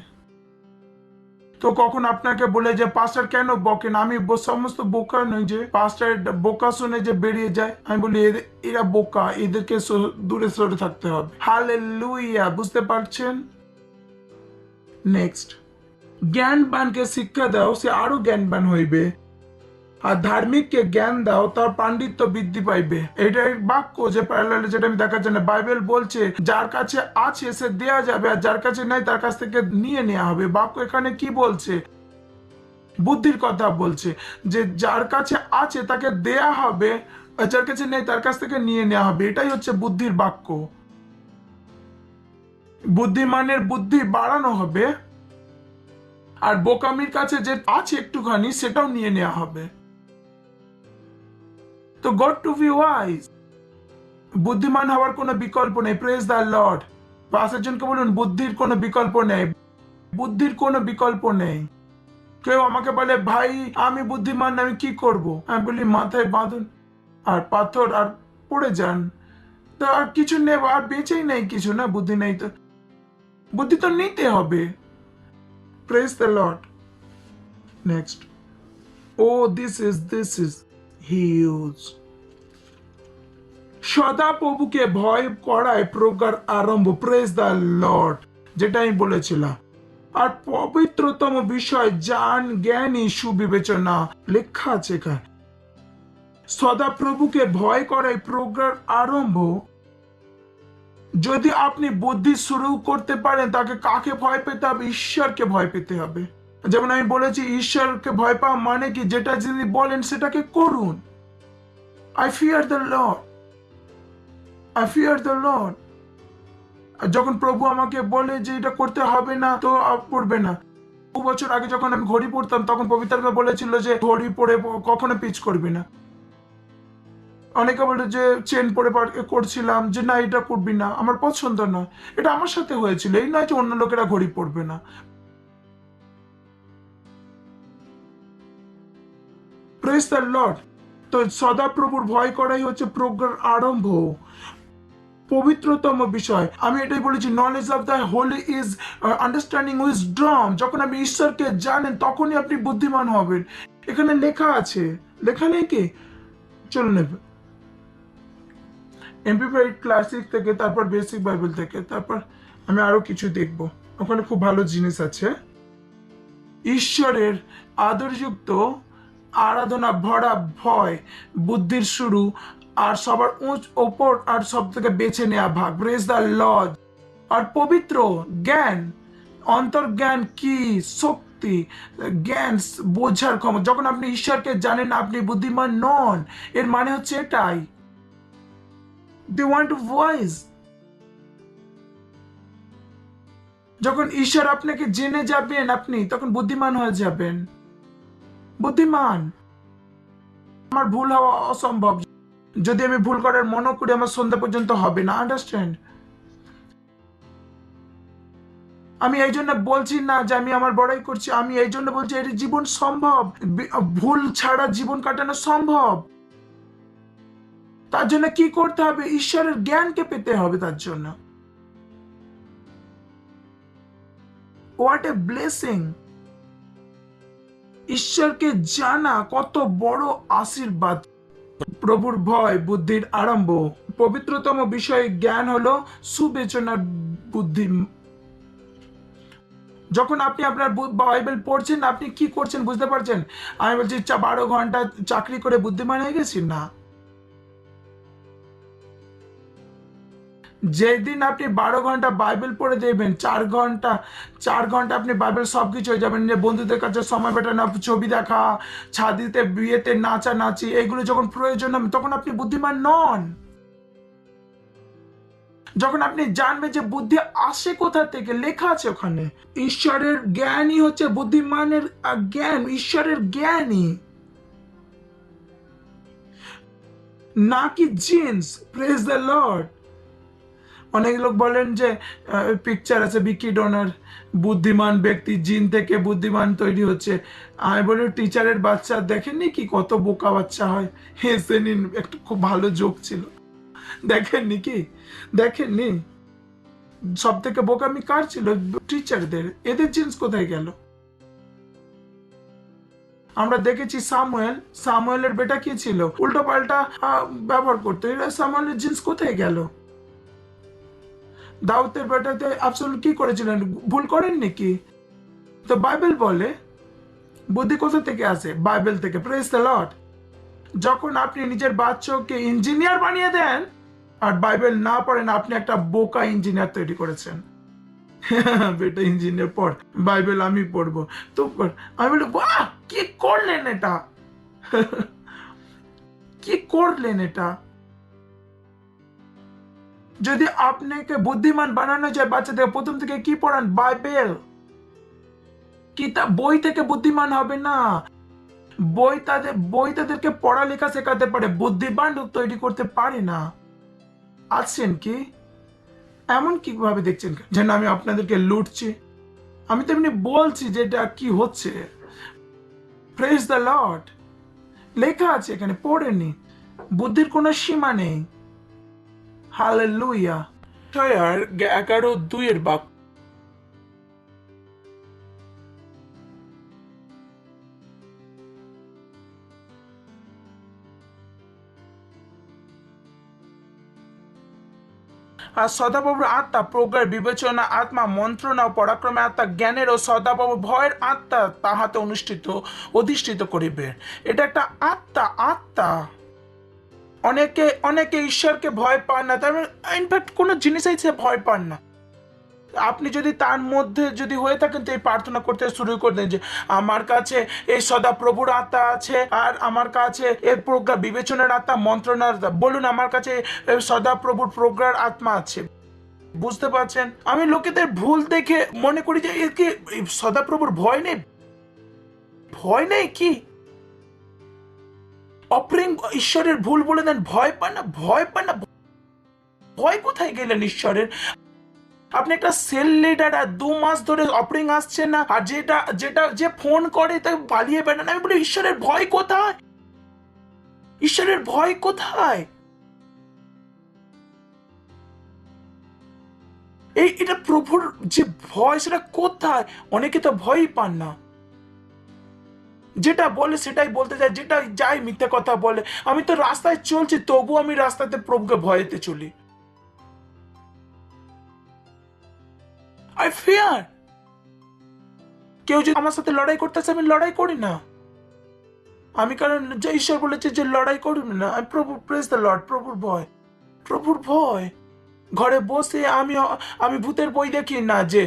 তো কখন আপনাকে বলে যে পাস্টার কেন বকেন? আমি সমস্ত বোকা নই যে পাস্টার বোকা শুনে যে বেরিয়ে যায়। আমি বলি এরা বোকা, এদেরকে দূরে সরে থাকতে হবে। হালেলুয়া। বুঝতে পারছেন? নেক্সট, জ্ঞানবানকে শিক্ষা দাও, সে আরো জ্ঞানবান হইবে। আর ধার্মিককে জ্ঞান দাও, তার পাণ্ডিত্য বৃদ্ধি পাইবে। এটাই বাক্য যে প্যারালালে যেটা আমি দেখার জন্য বাইবেল বলছে, যার কাছে আছে সে দেয়া যাবে, আর যার কাছে নাই তার কাছ থেকে নিয়ে নেওয়া হবে। বাক্য এখানে কি বলছে? বুদ্ধির কথা বলছে, যে যার কাছে আছে তাকে দেয়া হবে, আর যার কাছে নেই তার কাছ থেকে নিয়ে নেওয়া হবে। এটাই হচ্ছে বুদ্ধির বাক্য। বুদ্ধিমানের বুদ্ধি বাড়ানো হবে, আর বোকামির কাছে যে আছে একটুখানি সেটাও নিয়ে নেওয়া হবে। তো গড টু বি ওয়াইজ, বুদ্ধিমান হওয়ার কোনো বিকল্প নেই। Praise the Lord. পাশের জনকে বলুন বুদ্ধির কোনো বিকল্প নেই। বুদ্ধির কোনো বিকল্প নেই। কেউ আমাকে বলে ভাই আমি বুদ্ধিমান না, আমি কি করব? আমি বলি মাথায় বাঁধুন আর পাথর আর পড়ে যান। তো আর কিছু নেই, আর বেঁচেই নেই কিছু, না বুদ্ধি নেই তো বুদ্ধি তো নিতে হবে। Praise the lord. Next, oh this is huge. সদা প্রভুকে ভয় করায় প্রজ্ঞার আরম্ভ। Praise the lord. যেটা আমি বলেছিলাম। আর পবিত্রতম বিষয় জান জ্ঞানী সুবিবেচনা, লেখা আছে এখানে। সদা প্রভুকে ভয় করায় প্রজ্ঞার আরম্ভ। যদি আপনি বুদ্ধি শুরু করতে পারেন, তাকে কাকে ভয় পেতে হবে? ঈশ্বরকে ভয় পেতে হবে। যেমন আমি বলেছি, ঈশ্বরকে ভয় পাওয়া মানে কি? যেটা যিনি বলেন সেটাকে করুন। I fear the Lord. I fear the Lord. যখন প্রভু আমাকে বলে যে এটা করতে হবে না, তো পড়বে না। 2 বছর আগে যখন আমি ঘড়ি পড়তাম, তখন পবিত্র বলেছিল যে ঘড়ি পরে কখনো পিচ করবি না। অনেকে বলে যে চেন পরে করছিলাম, যে না এটা করবি না, আমার পছন্দ না। এটা আমার সাথে হয়েছিল, এই নয় যে অন্য লোকেরা ঘড়ি পড়বে না। Praise the Lord. তো সদাপ্রভুর ভয় করাই হচ্ছে প্রজ্ঞার আরম্ভ। পবিত্রতম বিষয়। আমি এটাই বলেছি, knowledge of the Holi is understanding wisdom. যখন আপনি ঈশ্বরকে জানেন তখনই আপনি বুদ্ধিমান হবেন। এখানে লেখা আছে, লেখা নেই কি? চলে নেবে এমপ্লিফাইড ক্লাসিক থেকে, তারপর বেসিক বাইবেল থেকে, তারপর আমি আরো কিছু দেখব। ওখানে খুব ভালো জিনিস আছে। ঈশ্বরের আদরযুক্ত আরাধনা ভরা ভয় বুদ্ধির শুরু, আর সবার ওপর আর সব থেকে বেছে নেওয়া ভাগ। Praise the Lord. আর পবিত্র জ্ঞান, অন্তর্জ্ঞান কি শক্তি, জ্ঞান বোঝার ক্ষমতা। যখন আপনি ঈশ্বরকে জানেন আপনি বুদ্ধিমান নন, এর মানে হচ্ছে এটাই। They want to voice. যখন ঈশ্বর আপনাকে জেনে যাবেন আপনি তখন বুদ্ধিমান হয়ে যাবেন। বুদ্ধিমান। আমার ভুল হওয়া অসম্ভব। যদি আমি ভুল করার মনে করি আমার সন্ধ্যা পর্যন্ত হবে না। আন্ডারস্ট্যান্ড? আমি এই জন্য বলছি না যে আমি আমার বড়াই করছি, আমি এই জন্য বলছি এর জীবন সম্ভব। ভুল ছাড়া জীবন কাটানো সম্ভব। তার জন্য কি করতে হবে? ঈশ্বরের জ্ঞানকে পেতে হবে। তার জন্য হোয়াট এ ব্লেসিং। ঈশ্বরকে জানা কত বড় আশীর্বাদ। প্রভুর ভয় বুদ্ধির আরম্ভ। পবিত্রতম বিষয় জ্ঞান হলো সুবিবেচনার বুদ্ধি। যখন আপনি আপনার বাইবেল পড়ছেন আপনি কি করছেন বুঝতে পারছেন? আমি বলছি 12 ঘন্টা চাকরি করে বুদ্ধিমান হয়ে গেছি না। যেদিন আপনি 12 ঘন্টা বাইবেল পড়ে দেবেন, 4 ঘন্টা আপনি বাইবেল সবকিছু হয়ে যাবেন। যে বন্ধুদের কাছে সময় কাটানো, ছবি দেখা, ছাদিতে বিয়েতে নাচানাচি, এগুলো যখন প্রয়োজন হবে তখন আপনি বুদ্ধিমান নন। যখন আপনি জানবেন যে বুদ্ধি আসে কোথা থেকে, লেখা আছে ওখানে। ঈশ্বরের জ্ঞানই হচ্ছে বুদ্ধিমানের জ্ঞান। ঈশ্বরের জ্ঞানই, নাকি জিন্স। Praise the Lord. অনেক লোক বলেন যে পিকচার আছে বিকি ডোনার, বুদ্ধিমান ব্যক্তি জিন থেকে বুদ্ধিমান তৈরি হচ্ছে। আমি বলি টিচারের বাচ্চা দেখেননি কি কত বোকা বাচ্চা হয়? হেসে নিন, একটা খুব ভালো জোক ছিল। দেখেননি কি? দেখেননি? সব থেকে বোকামি কার ছিল? টিচারদের। এদের জিন্স কোথায় গেল? আমরা দেখেছি সামুয়েলের বেটা কি ছিল? উল্টো পাল্টা ব্যবহার করতো। এরা সামুয়েলের জিন্স কোথায় গেল? দাউদের বেটাতে আফসল কি করেছিলেন? ভুল করেননি কি? তো বাইবেল বলে বুদ্ধি কোথা থেকে আসে? বাইবেল থেকে। Praise the lord. যখন আপনি নিজের বাচ্চাকে ইঞ্জিনিয়ার বানিয়ে দেন আর বাইবেল না পড়েন, আপনি একটা বোকা ইঞ্জিনিয়ার তৈরি করেছেন। বেটা ইঞ্জিনিয়ার পড়, বাইবেল আমি পড়বো। তো আমি বলি বাহ, কি করলেন এটা? কি করলেন এটা? যদি আপনাকে বুদ্ধিমান বানানো যায় বাচ্চাদের, প্রথম থেকে কি পড়ান? বাইবেল। কিতাব, বই থেকে বুদ্ধিমান হবে না। বই তাদেরকে পড়ালেখা শেখাতে পারে, বুদ্ধিমান তৈরি করতে পারে না। আছেন কি? এমন কিভাবে দেখছেন যেন আমি আপনাদেরকে লুটছি? আমি তো এমনি বলছি যে এটা কি হচ্ছে। Praise the lord. লেখা আছে এখানে, পড়েনি। বুদ্ধির কোনো সীমা নেই। হালেলুয়া। 11:2 বাক্য। আর সদাপ্রভুর আত্মা প্রজ্ঞার বিবেচনা আত্মা, মন্ত্রণা ও পরাক্রমে আত্মা, জ্ঞানের ও সদাপ্রভু ভয়ের আত্মা তাহাতে অধিষ্ঠিত করিবে। এটা একটা আত্মা। অনেকে ঈশ্বরকে ভয় পান না, তার ইনফ্যাক্ট কোনো জিনিসই সে ভয় পান না। আপনি যদি তার মধ্যে যদি হয়ে থাকেন তো এই প্রার্থনা করতে শুরু করে দেন যে আমার কাছে এই সদাপ্রভুর আত্মা আছে, আর আমার কাছে এর প্রজ্ঞা বিবেচনার আত্মা, মন্ত্রণার আত্মা। বলুন আমার কাছে সদাপ্রভুর প্রজ্ঞার আত্মা আছে। বুঝতে পারছেন? আমি লোকেদের ভুল দেখে মনে করি যে এর কি সদাপ্রভুর ভয় নেই? ভয় নেই কি? অপ্রেম ঈশ্বরের ভুল বলে দেন, ভয় পান না। ভয় কোথায় গেলেন ঈশ্বরের? আপনি একটা সেল লিডার, আর 2 মাস ধরে অপরিং আসছে না, আর যে ফোন করে তাকে পালিয়ে বেড়ান। আমি বলি ঈশ্বরের ভয় কোথায়? ঈশ্বরের ভয় কোথায়? এটা প্রভুর যে ভয় সেটা কোথায়? অনেকে তো ভয়ই পান না, যেটা বলে সেটাই বলতে যায়, যেটা যাই মিথ্যে কথা বলে। আমি তো রাস্তায় চলছি, তবু আমি রাস্তাতে প্রভুকে ভয়েতে চলি। I fear. কেউ যদি আমার সাথে লড়াই করতেছে, আমি লড়াই করি না। আমি, কারণ যে ঈশ্বর বলেছে যে লড়াই করুন না। আমি প্রভু, প্রেজ দ্য লর্ড, প্রভুর ভয়, প্রভুর ভয়। ঘরে বসে আমি ভূতের বই দেখি না, যে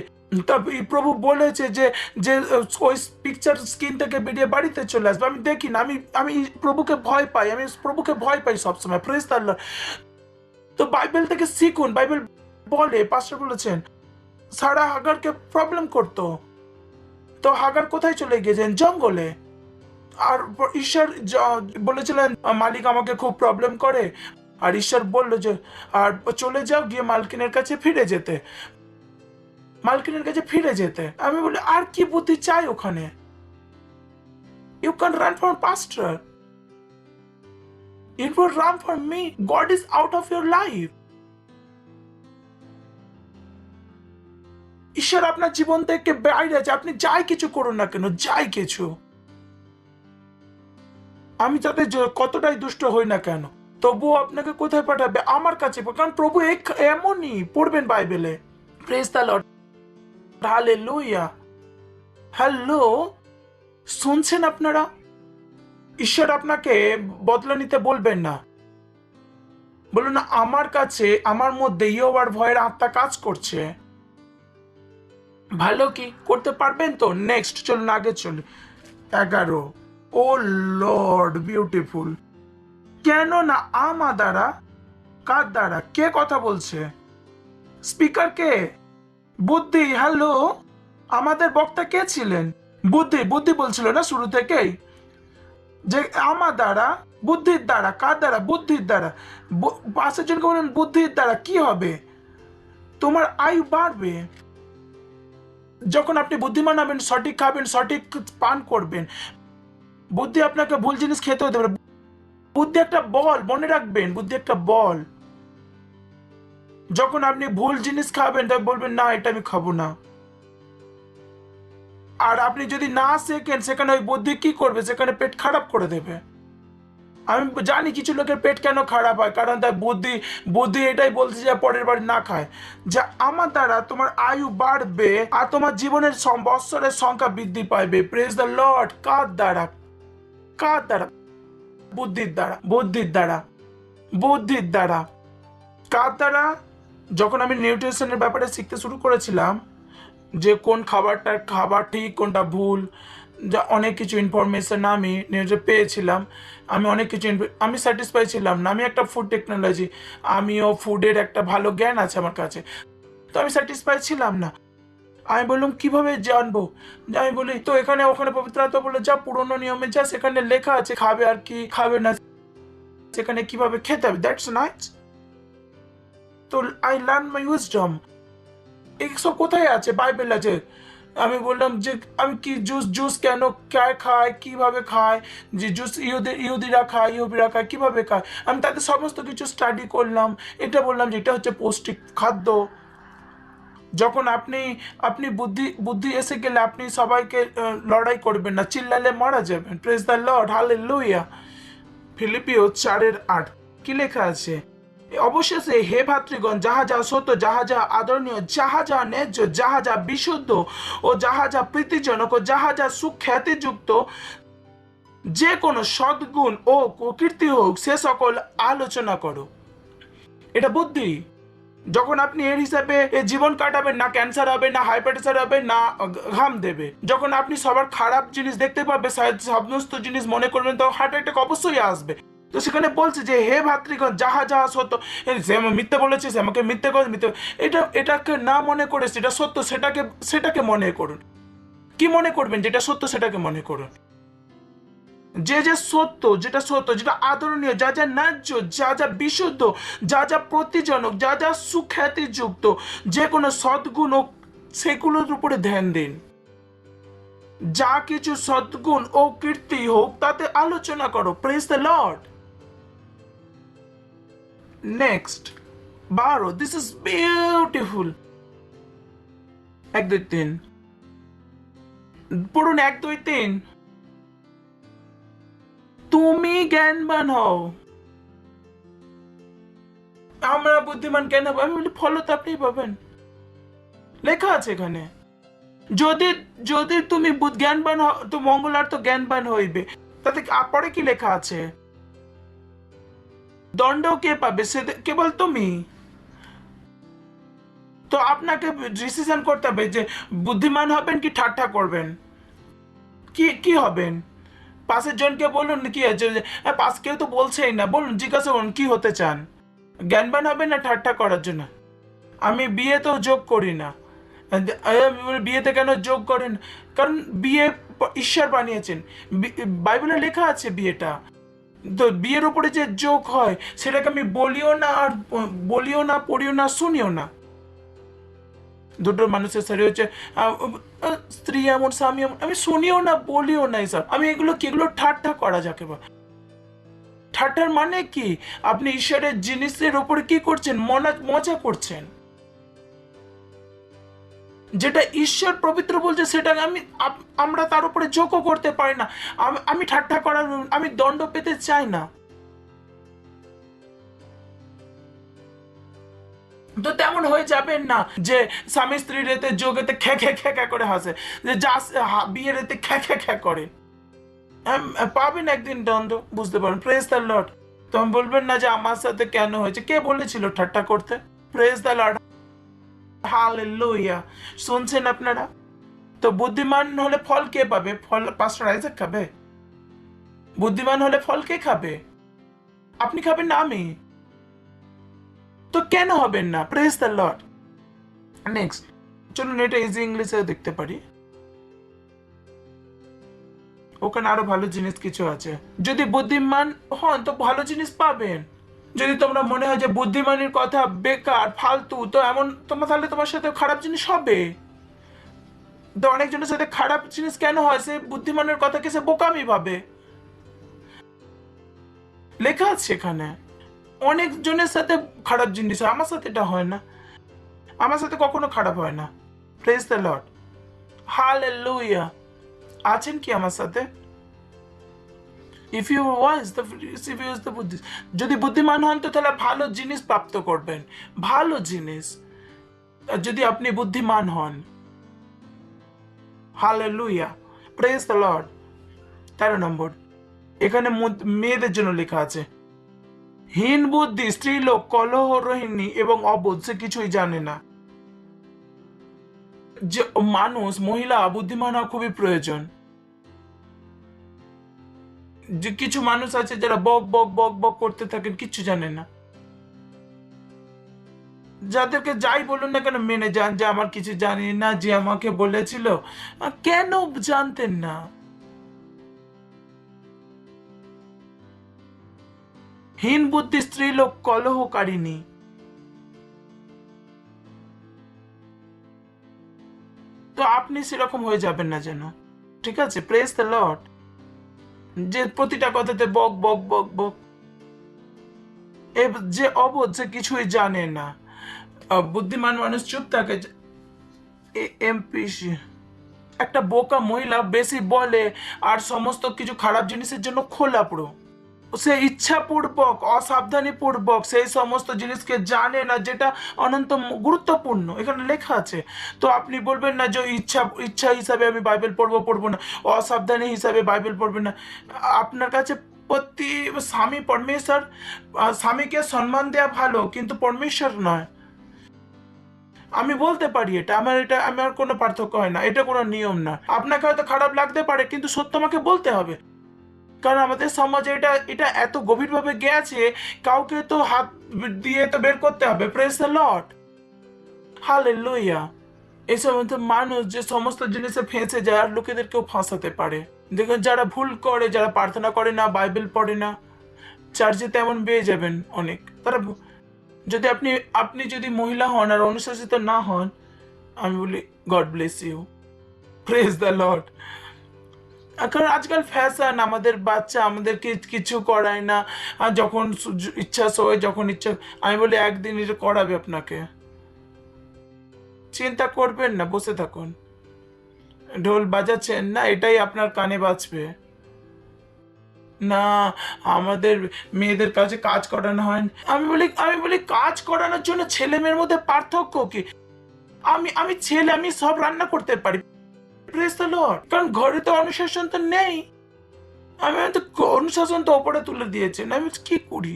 প্রভু বলেছে যে যে ওই পিকচার স্ক্রিন থেকে বেরিয়ে বাড়িতে চলে আসবে, আমি দেখি না। আমি আমি প্রভুকে ভয় পাই, আমি প্রভুকে ভয় পাই সবসময়। Praise the Lord. তো বাইবেল থেকে শিখুন। বাইবেল বলে, পাস্টার বলেছেন, সারা হাগারকে প্রবলেম করতো, তো হাগার কোথায় চলে গিয়েছেন? জঙ্গলে। আর ঈশ্বর বলেছিলেন মালিক আমাকে খুব প্রবলেম করে, আর ঈশ্বর বললো যে আর চলে যাও, গিয়ে মালকিনের কাছে ফিরে যেতে, মালকিনের কাছে ফিরে যেতে। আমি বলি আর কি বুদ্ধি চাই ওখানে? You can run for pastor, it will run for me. God is out of your life. ঈশ্বর আপনার জীবন থেকে বাইরে আছে। আপনি যাই কিছু করুন না কেন, যাই কিছু, আমি যাতে কতটাই দুষ্ট হই না কেন, তবুও আপনাকে কোথায় পাঠাবে? আমার কাছে। কারণ প্রভু এমনই। পড়বেন বাইবেলে। Praise the Lord, hallelujah. Hello, শুনছেন আপনারা? ঈশ্বর আপনাকে বদলা নিতে বলবেন না। বলুন না, আমার কাছে, আমার মধ্যে ইয়োবার ভয়ের আত্মা কাজ করছে। ভালো কি করতে পারবেন তো? নেক্সট চলুন, আগে চলুন। 11, ও লর্ড বিউটিফুল। কেন না আমা দ্বারা, কার দ্বারা? কে কথা বলছে? স্পিকার কে? বুদ্ধি। হ্যালো, আমাদের বক্তা কে ছিলেন? বুদ্ধি। বুদ্ধি বলছিল না শুরু থেকেই, যে আমা দ্বারা, বুদ্ধির দ্বারা। কার দ্বারা? বুদ্ধির দ্বারা। পাশের জনকে বলেন, বুদ্ধির দ্বারা কি হবে? তোমার আয়ু বাড়বে। যখন আপনি বুদ্ধিমান হবেন, সঠিক খাবেন, সঠিক পান করবেন। বুদ্ধি আপনাকে ভুল জিনিস খেতে হতে পারে। বুদ্ধি একটা বল, মনে রাখবেন, বুদ্ধি একটা বল। যখন আপনি ভুল জিনিস খাবেন, তাই বলবেন না এটা আমি খাবো না। আর আপনি যদি না শেখেন, সেখানে ওই বুদ্ধি কি করবে? সেখানে পেট খারাপ করে দেবে। আমি জানি কিছু লোকের পেট কেন খারাপ হয়, কারণ তার বুদ্ধি বুদ্ধি এটাই বলছে যে পরের বার না খায়। যা আমার দ্বারা তোমার আয়ু বাড়বে, আর তোমার জীবনের বৎসরের সংখ্যা বৃদ্ধি পাইবে। Praise the Lord. কার দ্বারা? কার দ্বারা? বুদ্ধির দ্বারা। বুদ্ধির দ্বারা। বুদ্ধির দ্বারা। কার দ্বারা? যখন আমি নিউট্রিশনের ব্যাপারে শিখতে শুরু করেছিলাম, যে কোন খাবারটা খাবার ঠিক, কোনটা ভুল, যা অনেক কিছু ইনফরমেশন আমি নিউজে পেয়েছিলাম। আমি অনেক কিছু আমি স্যাটিসফাই ছিলাম না। আমি একটা ফুড টেকনোলজি, আমিও ফুডের একটা ভালো জ্ঞান আছে আমার কাছে, তো আমি স্যাটিসফাই ছিলাম না। আমি বললাম কিভাবে জানবো? আমি বলি তো এখানে ওখানে পবিত্র আত্মা বলে যা পুরোনো নিয়মে যা, সেখানে লেখা আছে খাবে আর কি খাবে না, সেখানে কিভাবে খেতে হবে। That's nice. তো আই লার্ন মাই উইজডম। এইসব কোথায় আছে? বাইবেল আছে। আমি বললাম যে আমি কি জুস কেন খায়, কিভাবে খায়, যে জুস ইহুদিরা খায়, ইহুদিরা খায়, কিভাবে খায়। আমি তাদের সমস্ত কিছু স্টাডি করলাম। এটা বললাম যে এটা হচ্ছে পৌষ্টিক খাদ্য। যখন আপনি বুদ্ধি এসে গেলে, আপনি সবাইকে লড়াই করবেন না, চিল্লালে মারা যাবেন। Praise the Lord, hallelujah. ফিলিপিও 4:8 কি লেখা আছে? অবশেষে হে ভাতৃগণ, যাহা যা সত্য, যাহা যা আদরণীয়, যাহা যা ন্যায্য, যাহা যা বিশুদ্ধ, ও যাহা যা প্রীতিজনক, ও যাহা যা সুখ্যাতিযুক্ত, যে কোনো সদ্গুণ ও কীর্তি হোক, সে সকল আলোচনা করো। এটা বুদ্ধি। যখন আপনি এর হিসাবে জীবন কাটাবেন, না ক্যান্সার হবে, না হাইপারটেনশন হবে, না ঘাম দেবে। যখন আপনি সবার খারাপ জিনিস দেখতে পাবে, সমস্ত জিনিস মনে করবেন, তো হার্ট অ্যাটাক অবশ্যই আসবে। তো সেখানে বলছে যে হে ভাতৃগণ, যাহা যাহা সত্য, সে মিথ্যে বলেছে, সে আমাকে মিথ্যে করে, এটাকে না মনে করে যেটা সত্য সেটাকে মনে করুন। কি মনে করবেন? যেটা সত্য সেটাকে মনে করুন। যে সত্য, যেটা সত্য, যেটা আদরণীয়, যা যা ন্যায্য, যা যা বিশুদ্ধ, যা যা প্রতিজনক, যা যা সুখ্যাতিযুক্ত, যে কোনো সদ্গুণ, সেগুলোর উপরে ধ্যান দিন। যা কিছু সদ্গুণ ও কীর্তি হোক, তাতে আলোচনা করো। Praise the lord. Next 12, this is beautiful. 1 2 3 পড়ুন 1 2 3 তুমি জ্ঞানবান হও আমরা বুদ্ধিমান কেন হবো? আমি বলি ফল তো আপনি পাবেন, লেখা আছে এখানে। যদি যদি তুমি জ্ঞানবান হও তো মঙ্গলার তো জ্ঞানবান হইবে, তাতে পরে কি লেখা আছে? দণ্ড কে পাবে? সে কেবল তুমি। তো আপনাকে ডিসিশন করতে হবে যে বুদ্ধিমান হবেন কি ঠাট্টা করবেন, কি কি হবেন। পাশের জনকে বলুন কি আছে, পাশ কেউ তো বলছেই না, বলুন, জিজ্ঞাসা করুন কি হতে চান, জ্ঞানবান হবেন না ঠাট্টা করার জন্য? আমি বিয়েতেও যোগ করি না। বিয়েতে কেন যোগ করেন? কারণ বিয়ে ঈশ্বর বানিয়েছেন, বাইবেলে লেখা আছে বিয়েটা। তো বিয়ের উপরে যে যোগ হয় সেটাকে আমি বলিও না, আর বলিও না, পড়িও না, শুনিও না। দুটো মানুষের শরীর হচ্ছে স্ত্রী এমন, স্বামী এমন, আমি শুনিও না, বলিও না এসব। আমি এগুলো কি, এগুলো ঠাট্টা করা যাকে বা। ঠাট্টার মানে কি? আপনি ঈশ্বরের জিনিসের উপরে কি করছেন? মজা করছেন। যেটা ঈশ্বর পবিত্র বলছে সেটা আমরা তার উপরে যোগও করতে পারি না। আমি ঠাট্টা করার, আমি দণ্ড পেতে চাই না। তো তেমন হয়ে যাবেন না যে স্বামী স্ত্রী রেতে যোগেতে খ্যা খ্যা খ্যা খ্যা করে হাসে, যে যা বিয়ে রেতে খ্যা খ্যা খ্যা করে। পাবেন একদিন দ্বন্দ্ব, বুঝতে পারেন। Praise the lord. তখন বলবেন না যে আমার সাথে কেন হয়েছে, কে বলেছিল ঠাট্টা করতে? Praise the Lord, hallelujah. শুনছেন আপনারা? তো বুদ্ধিমান হলে ফল কে পাবে? ফল পাস্টার আইজাক খাবে? বুদ্ধিমান হলে ফল কে খাবে? আপনি খাবেন না, আমি? তো কেন হবেন না? Praise the lord. নেক্সট, চলুন এটা ইজি ইংলিশে দেখতে পারি, ওখানে আরো ভালো জিনিস কিছু আছে। যদি বুদ্ধিমান হন তো ভালো জিনিস পাবেন। যদি তোমরা মনে হয় যে বুদ্ধিমানের কথা বেকার, ফালতু, তো এমন তাহলে তোমার সাথে খারাপ জিনিস হবে। তো অনেকজনের সাথে খারাপ জিনিস কেন হয়? সে বুদ্ধিমানের কথাকে সে বোকামি ভাবে। লেখা আছে এখানে। অনেক জনের সাথে খারাপ জিনিস হয়, আমার সাথে এটা হয় না। আমার সাথে কখনো খারাপ হয় না। Praise the Lord, hallelujah. আছেন কি আমার সাথে? যদি বুদ্ধিমান হন তো তাহলে ভালো জিনিস প্রাপ্ত করবেন, ভালো জিনিস, যদি আপনি বুদ্ধিমান হন। Hallelujah, praise the lord. 13 number, এখানে মেয়েদের জন্য লেখা আছে, হীন বুদ্ধি, স্ত্রীলোক, কলহরোহিণী এবং অবোধ, সে কিছুই জানে না। যে মানুষ, মহিলা বুদ্ধিমান হওয়া খুবই প্রয়োজন। যে কিছু মানুষ আছে যারা বক বক বক বক করতে থাকেন, কিচ্ছু জানে না। যাদেরকে যাই বলুন না কেন মেনে যান যে আমার কিছু জানি না, যে আমাকে বলেছিল। কেন জানতেন না? হীন বুদ্ধি, স্ত্রীলোক, কলহকারিণী। তো আপনি সেরকম হয়ে যাবেন না যেন, ঠিক আছে? Praise the lord. যে প্রতিটা কথাতে বক বক বক বক, যে অবোধ, যে কিছুই জানে না। বুদ্ধিমান মানুষ চুপ থাকে। এমপিসি একটা বোকা মহিলা বেশি বলে আর সমস্ত কিছু খারাপ জিনিসের জন্য খোলা পুরো। সে ইচ্ছাপূর্বক, অসাবধানীপূর্বক সেই সমস্ত জিনিসকে জানে না যেটা অনন্ত গুরুত্বপূর্ণ, এখানে লেখা আছে। তো আপনি বলবেন না যে ইচ্ছা হিসাবে আমি বাইবেল পড়বো না, অসাবধানী হিসাবে বাইবেল পড়বেন না। আপনার কাছে প্রতি স্বামী পরমেশ্বর, স্বামীকে সম্মান দেওয়া ভালো, কিন্তু পরমেশ্বর নয়। আমি বলতে পারি এটা, আমার কোনো পার্থক্য হয় না, এটা কোনো নিয়ম না। আপনাকে হয়তো খারাপ লাগতে পারে, কিন্তু সত্য আমাকে বলতে হবে। কারণ আমাদের সমাজে এটা এত গভীরভাবে গেছে, কাউকে তো হাত দিয়ে তো বের করতে হবে। Praise the Lord, hallelujah. এই সমস্ত মানুষ যে সমস্ত জিনিসে ফেঁসে যায় আর লোকেদেরকেও ফাঁসাতে পারে। দেখুন, যারা ভুল করে, যারা প্রার্থনা করে না, বাইবেল পড়ে না, চার্চে তেমন পেয়ে যাবেন অনেক। তারা যদি আপনি যদি মহিলা হন আর অনুশাসিত না হন, আমি বলি God bless you. Praise the Lord. কারণ আজকাল ফ্যাশন, আমাদের বাচ্চা আমাদেরকে কিছু করায় না, আর যখন ইচ্ছা সয়, যখন ইচ্ছা, আমি বলি একদিন এটা করাবে আপনাকে। চিন্তা করবেন না, বসে থাকুন। ঢোল বাজাচ্ছেন না, এটাই আপনার কানে বাজবে না। আমাদের মেয়েদের কাছে কাজ করানো হয় না। আমি বলি কাজ করানোর জন্য ছেলে মেয়ের মধ্যে পার্থক্য কি? আমি ছেলে, আমি সব রান্না করতে পারি, প্রেজ দ্য লর্ড। কারণ ঘরে তো অনুশাসন তো নেই। আমি তো অনুশাসন তো ওপরে তুলে দিয়েছেন, আমি কি করি?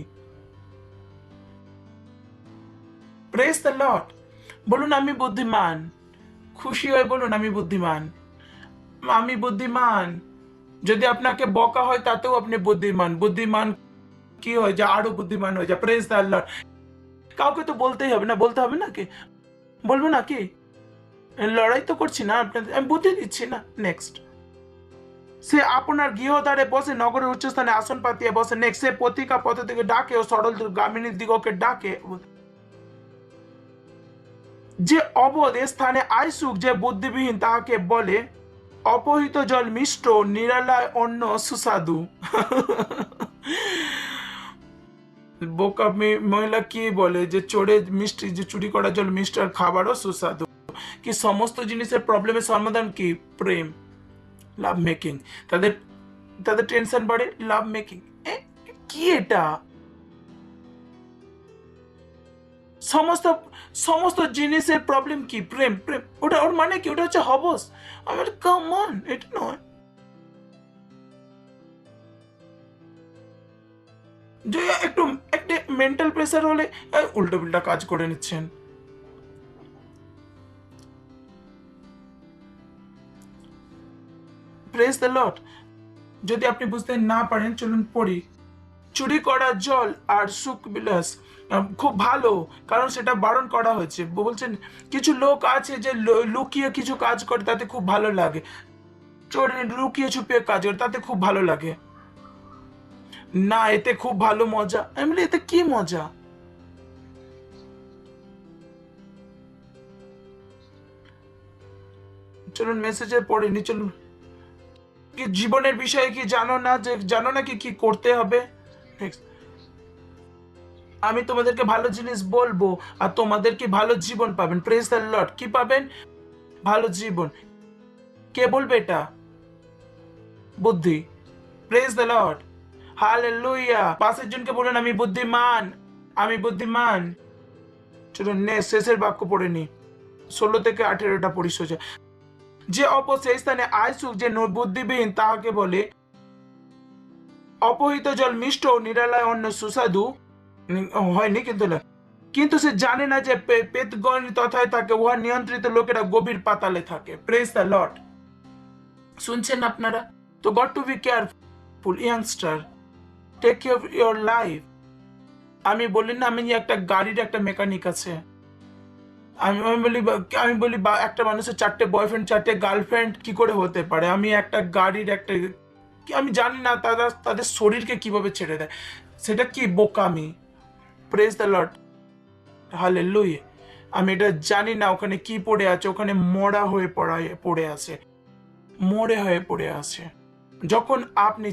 Praise the lord. বলুন আমি বুদ্ধিমান। খুশি হয়ে বলুন আমি বুদ্ধিমান, আমি বুদ্ধিমান। যদি আপনাকে বকা হয় তাতেও আপনি বুদ্ধিমান। বুদ্ধিমান কি হয় যে আরো বুদ্ধিমান হয়ে যায়। Praise the lord. কাউকে তো বলতেই হবে না, বলতে হবে না কি? বলবো না কি? লড়াই তো করছি না আপনাদের, আমি বুদ্ধি দিচ্ছি না। নেক্সট, সে আপনার গৃহদ্বারে বসে, নগরের উচ্চস্থানে আসন পাতিয়া বসে। নেক্সট, সে পথিকা পথ থেকে ডাকে ও সরল গামিনী দিগকে ডাকে। যে অবধ স্থানে আইসুক, যে বুদ্ধিবিহীন তাহাকে বলে অপহিত জল মিষ্ট, নিরালায় অন্ন সুস্বাদু। বোকা মহিলা কি বলে যে চোরে মিষ্টি, যে চুরি করা জল মিষ্ট আর খাবারও সুস্বাদু। কি সমস্ত জিনিসের প্রবলেমের সমাধান কি? প্রেম, লাভ মেকিং। তাদের তাদের টেনশন বাড়ে, লাভ মেকিং। কি এটা? সমস্ত সমস্ত জিনিসের প্রবলেম কি? প্রেম। প্রেম ওটা, ওর মানে কি? ওটা হচ্ছে হবস। আমার কাম অন, এটা নয়। যে একটু একটা মেন্টাল প্রেসার হলে উল্টো পাল্টা কাজ করে নিচ্ছেন। Praise the lord. যদি আপনি বুঝতে না পারেন চলুন পড়ি। চুরি করা জল আর সুখ বিলাস খুব ভালো, কারণ সেটা বারণ করা হয়েছে। বলছেন কিছু লোক আছে যে লুকিয়ে কিছু কাজ করে, তাতে খুব ভালো লাগে। চোরে লুকিয়ে ছুপিয়ে কাজ করে, তাতে খুব ভালো লাগে না। এতে খুব ভালো মজা। আমি বলি এতে কি মজা? চলুন মেসেজে পড়িনি। চলুন, কি জীবনের বিষয়ে কি জানো না? যে জানো না কি কি করতে হবে? আমি তোমাদেরকে ভালো জিনিস বলবো আর তোমাদের কি ভালো জীবন পাবেন। Praise the lord. কি পাবেন? ভালো জীবন। কে বলবে এটা? বুদ্ধি। Praise the Lord. হালেলুয়া। পাশের জনকে বলুন আমি বুদ্ধিমান, আমি বুদ্ধিমান। চলুন শেষের বাক্য পড়ে নি, 16 থেকে 18টা পড়ি সোজা। যে সেই স্থানে আইসুক, যে বুদ্ধিবিহীন তাহাকে বলে অপহিত জল মিষ্ট, নিরালায় অন্ন সুস্বাদু। হয়নি কিন্তু না, কিন্তু সে জানে না যে পেতগণ তথায় থাকে, উহা নিয়ন্ত্রিত লোকেরা গভীর পাতালে থাকে। Praise the lord. শুনছেন আপনারা তো? Got to be careful youngster, take care of your life. আমি বলি না, আমি একটা গাড়ির একটা মেকানিক আছে। আমি বলি একটা মানুষের 4টে বয়ফ্রেন্ড 4টে গার্লফ্রেন্ড কি করে হতে পারে? আমি একটা গাড়ির একটা, আমি জানি না তারা তাদের শরীরকে কিভাবে ছেড়ে দেয়। সেটা কি বোকামি? Praise the Lord. হালেলুয়া। আমি এটা জানি না ওখানে কি পড়ে আছে। ওখানে মরা হয়ে পড়ে আছে, মরে হয়ে পড়ে আছে। যখন আপনি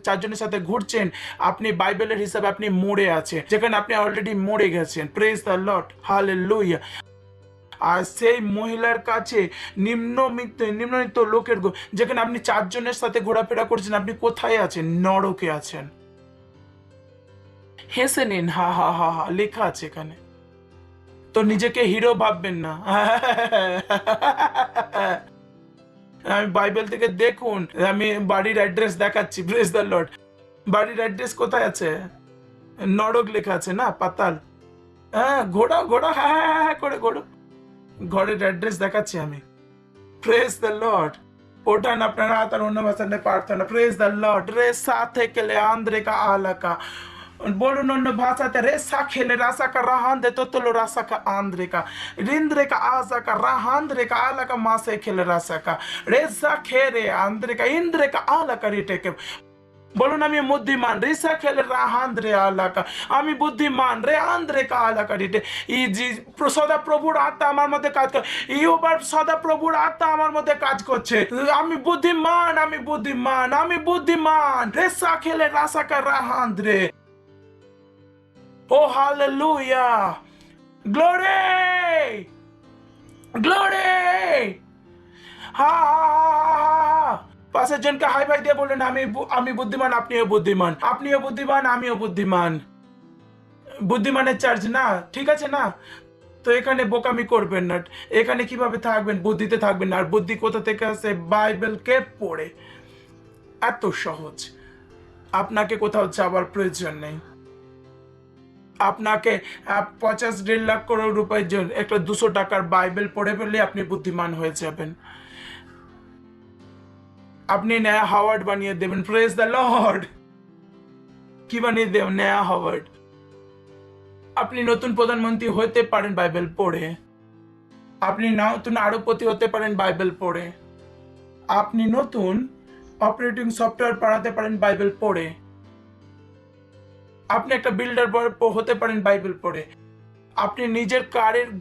চারজনের সাথে ঘুরছেন, আপনি বাইবেলের হিসাবে আপনি মরে আছে, যেখানে আপনি অলরেডি মরে গেছেন। Praise the Lord. হালেলুয়া। আর সেই মহিলার কাছে নিম্নমিত লোকের, যেখানে আপনি 4 জনের সাথে ঘোরাফেরা করছেন, আপনি কোথায় আছেন? নরকে আছেন। হেসে নিন, হা হা হা হা, লেখা আছে এখানে। তো নিজেকে হিরো ভাববেন না। আমি বাইবেল থেকে দেখুন, আমি বাড়ির অ্যাড্রেস দেখাচ্ছি। Praise the lord. বাড়ির অ্যাড্রেস কোথায় আছে? নরক লেখা আছে না, পাতাল। হ্যাঁ, ঘোড়া ঘোড়া, হ্যাঁ করে ঘোড়ো। ঘরের অ্যাড্রেস দেখাচ্ছি আমি। Praise the Lord. ওঠান আপনারা হাত আর অন্য ভাষা নিয়ে প্রার্থনা। Praise the lord. রে সাথে কেলে আন্দ্রে কা আলাকা, বলুন অন্য ভাষাতে। রে সা খেলে রাসা কা রাহান্দে তোতলো রাসা কা আন্দ্রে কা রিন্দ্রে কা আসা কা রাহান্দ্রে কা আলাকা মাসে খেলে রাসা কা রে সা খেরে আন্দ্রে কা ইন্দ্রে কা আলাকা রিটেকে। বলুন আমি বুদ্ধিমান। রিসা খেলে রাহান্দ্রে আলাকা, আমি বুদ্ধিমান। রে আন্দ্রে কা আলাকা রিটে। সদা প্রভুর আত্মা আমার মধ্যে কাজ করে। ইউবার সদা প্রভুর আত্মা আমার মধ্যে কাজ করছে। আমি বুদ্ধিমান, আমি বুদ্ধিমান, আমি বুদ্ধিমান। রেসা খেলে রাসা কা রাহান্দ্রে। Oh, hallelujah. Glory. গ্লোরি, হা হা হা। পাশের জনকে হাই ফাই দিয়ে বললেন, আমি বুদ্ধিমান, আপনিও বুদ্ধিমান, আপনিও বুদ্ধিমান, আমিও বুদ্ধিমান। বুদ্ধিমানের চার্জ না, ঠিক আছে না? তো এখানে বোকামি করবেন না, এখানে কিভাবে থাকবেন, বুদ্ধিতে থাকবেন না। আর বুদ্ধি কোথা থেকে আসে? বাইবেলকে পড়ে। এত সহজ, আপনাকে কোথাও যাবার প্রয়োজন নেই। আপনাকে 50-1.5 লাখ করোড় রুপির জন্য একটা 200 টাকার বাইবেল পড়ে ফেললে আপনি বুদ্ধিমান হয়ে যাবেন। আপনি নয়া হাওয়ার্ড বানিয়ে দেবেন। Praise the lord. কি বানিয়ে দেবেন? নয়া হাওয়ার্ড। আপনি নতুন প্রধানমন্ত্রী হতে পারেন বাইবেল পড়ে। আপনি নতুন আরবপতি হতে পারেন বাইবেল পড়ে। আপনি নতুন অপারেটিং সফটওয়্যার বানাতে পারেন বাইবেল পড়ে। আপনি একটা বিল্ডার হতে পারেন বাইবেল পড়ে। আপনি নিজের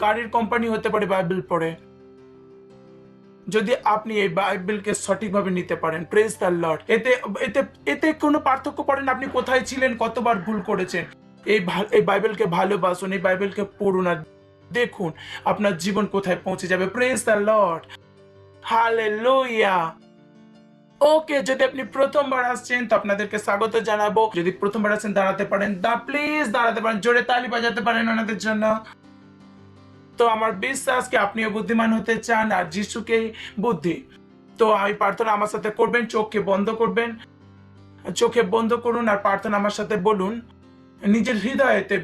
গাড়ির কোম্পানি হতে পারে বাইবেল পড়ে, যদি আপনি এই বাইবেলকে সঠিকভাবে নিতে পারেন। Praise the lord. এতে এতে এতে কোনো পার্থক্য পড়েন আপনি কোথায় ছিলেন, কতবার ভুল করেছেন। এই বাইবেলকে ভালোবাসুন, এই বাইবেলকে পড়ুন, আর দেখুন আপনার জীবন কোথায় পৌঁছে যাবে। Praise the Lord. Hallelujah. Okay, যদি আপনি প্রথমবার আসছেন তো আপনাদেরকে স্বাগত জানাবো। যদি প্রথমবার আসছেন দাঁড়াতে পারেন, প্লিজ দাঁড়াতে পারেন, জোরে তালি বাজাতে পারেন ওনাদের জন্য। তো আমার বিশ্বাস কি আপনিও বুদ্ধিমান হতে চান, আর যিশুকেই বুদ্ধি। তো আমি প্রার্থনা আমার সাথে করবেন, চোখকে বন্ধ করবেন, চোখে বন্ধ করুন আর প্রার্থনা আমার সাথে বলুন। নিজের হৃদয়েতে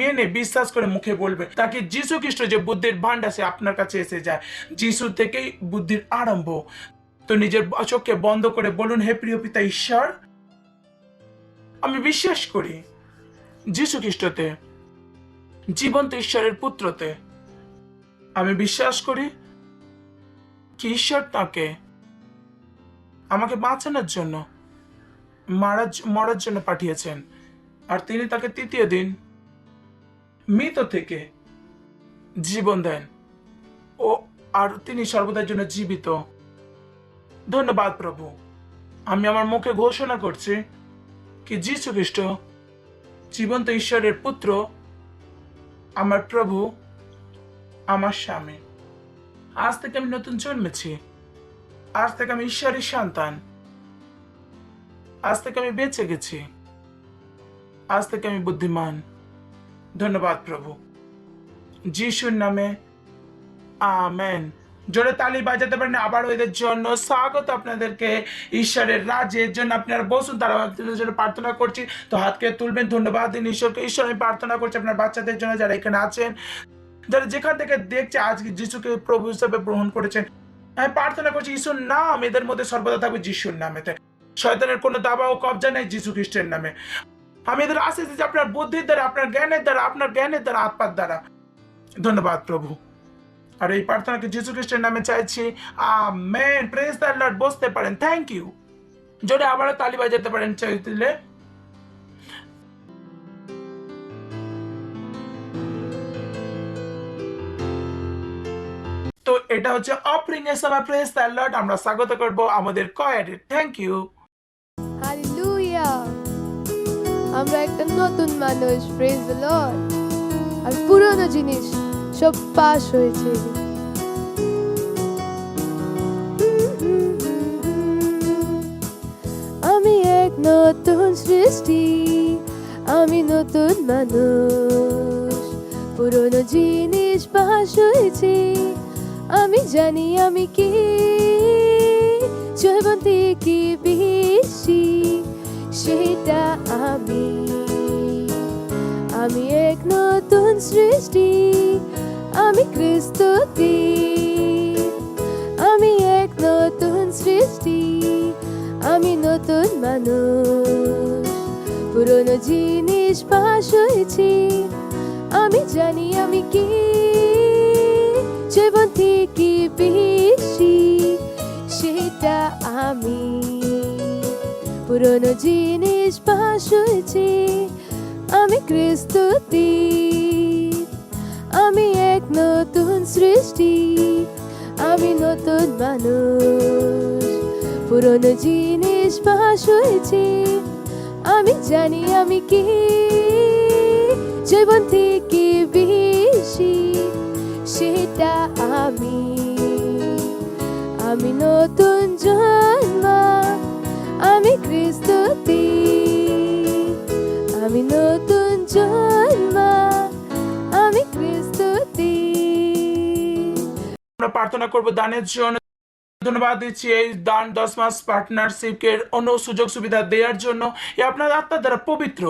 মেনে বিশ্বাস করে মুখে বলবে, তাকে যিশু খ্রিস্ট যে বুদ্ধির ভান্ডার সে আপনার কাছে এসে যায়। যিশু থেকেই বুদ্ধির আরম্ভ। তো নিজের চোখকে বন্ধ করে বলুন, হে প্রিয় পিতা ঈশ্বর, আমি বিশ্বাস করি যিশু খ্রিস্টতে, জীবন্ত ঈশ্বরের পুত্রতে। আমি বিশ্বাস করি কি ঈশ্বর তাকে আমাকে বাঁচানোর জন্য, মরার জন্য পাঠিয়েছেন, আর তিনি তাকে তৃতীয় দিন মৃত থেকে জীবন দেন, আর তিনি সর্বদার জন্য জীবিত। ধন্যবাদ প্রভু। আমি আমার মুখে ঘোষণা করছি কি যিশু খ্রিস্ট জীবন্ত ঈশ্বরের পুত্র, আমার প্রভু, আমার স্বামী। আজ থেকে আমি নতুন জন্মেছি। আজ থেকে আমি ঈশ্বরের সন্তান। আজ থেকে আমি বেঁচে গেছি। আজ থেকে আমি বুদ্ধিমান। ধন্যবাদ প্রভু, যিশুর নামে আমেন। জোরে তালি বাজাতে পারেন আবার ওদের জন্য। স্বাগত আপনাদেরকে ঈশ্বরের রাজ্যের জন্য। আপনারা বসুন, তারা আপনাদের জন্য প্রার্থনা করছি। তো হাতকে তুলবেন, ধন্যবাদ দিন ঈশ্বরকে। ঈশ্বর, আমি প্রার্থনা করছি আপনার বাচ্চাদের জন্য যারা এখানে আছেন, যারা যেখান থেকে দেখছে আজকে যিশুকে প্রভু হিসেবে গ্রহণ করেছেন। আমি প্রার্থনা করছি ঈশ্বর নাম এদের মধ্যে সর্বদা থাকবে, যিশুর নামেতে। শয়তানের কোনো দাবা ও কবজা নেই যিশু খ্রিস্টের নামে। আমি এদের আশীষ দিচ্ছি আপনার বুদ্ধির দ্বারা, আপনার জ্ঞানের দ্বারা, আপনার জ্ঞানের দ্বারা, আত্মার দ্বারা। ধন্যবাদ প্রভু। আর এই প্রার্থনাকে যিশু খ্রিস্টের নামে চাইছি, আমেন। Praise the Lord. বসতে পারেন। Thank you. জোরে আবারও তালি বাজাতে পারেন চাইলে। তো এটা হচ্ছে অফারিং এর সময়। Praise the lord. আমরা স্বাগত করব আমাদের কয়েডে। Thank you. হালেলুয়া। আমরা একটা নতুন মানুষ। Praise the Lord. আর পুরনো জিনিস সব পাস হয়েছে। আমি এক নতুন সৃষ্টি, আমি নতুন মানুষ। পুরনো জিনিস পাস হয়েছে। আমি জানি আমি কি জয়বন্তী কি বেশি, সেটা আমি এক নতুন সৃষ্টি, আমি খ্রিস্টতে। আমি এক নতুন সৃষ্টি, আমি নতুন মানুষ। পুরনো জিনিস পাস হয়েছে। আমি জানি আমি কি জীবন থেকে বেশি, সেটা আমি। পুরনো জিনিস পাস হয়েছে। আমি খ্রিস্টতে। আমি এক নতুন সৃষ্টি, আমি নতুন মানুষ। পুরনো জিনিস পাস হয়েছে। আমি জানি আমি কি জীবন থেকে বেশি, সেটা আমি। আমি নতুন জন্ম, আমি খ্রিস্টতি, আমি নতুন জন্ম, আমি খ্রিস্টতি। আমরা প্রার্থনা করব দানের জন্য। ধন্যবাদ দিচ্ছি এই দান 10 মাস পার্টনারশিপের অন্য সুযোগ সুবিধা দেওয়ার জন্য। এ আপনার আত্মার দ্বারা পবিত্র,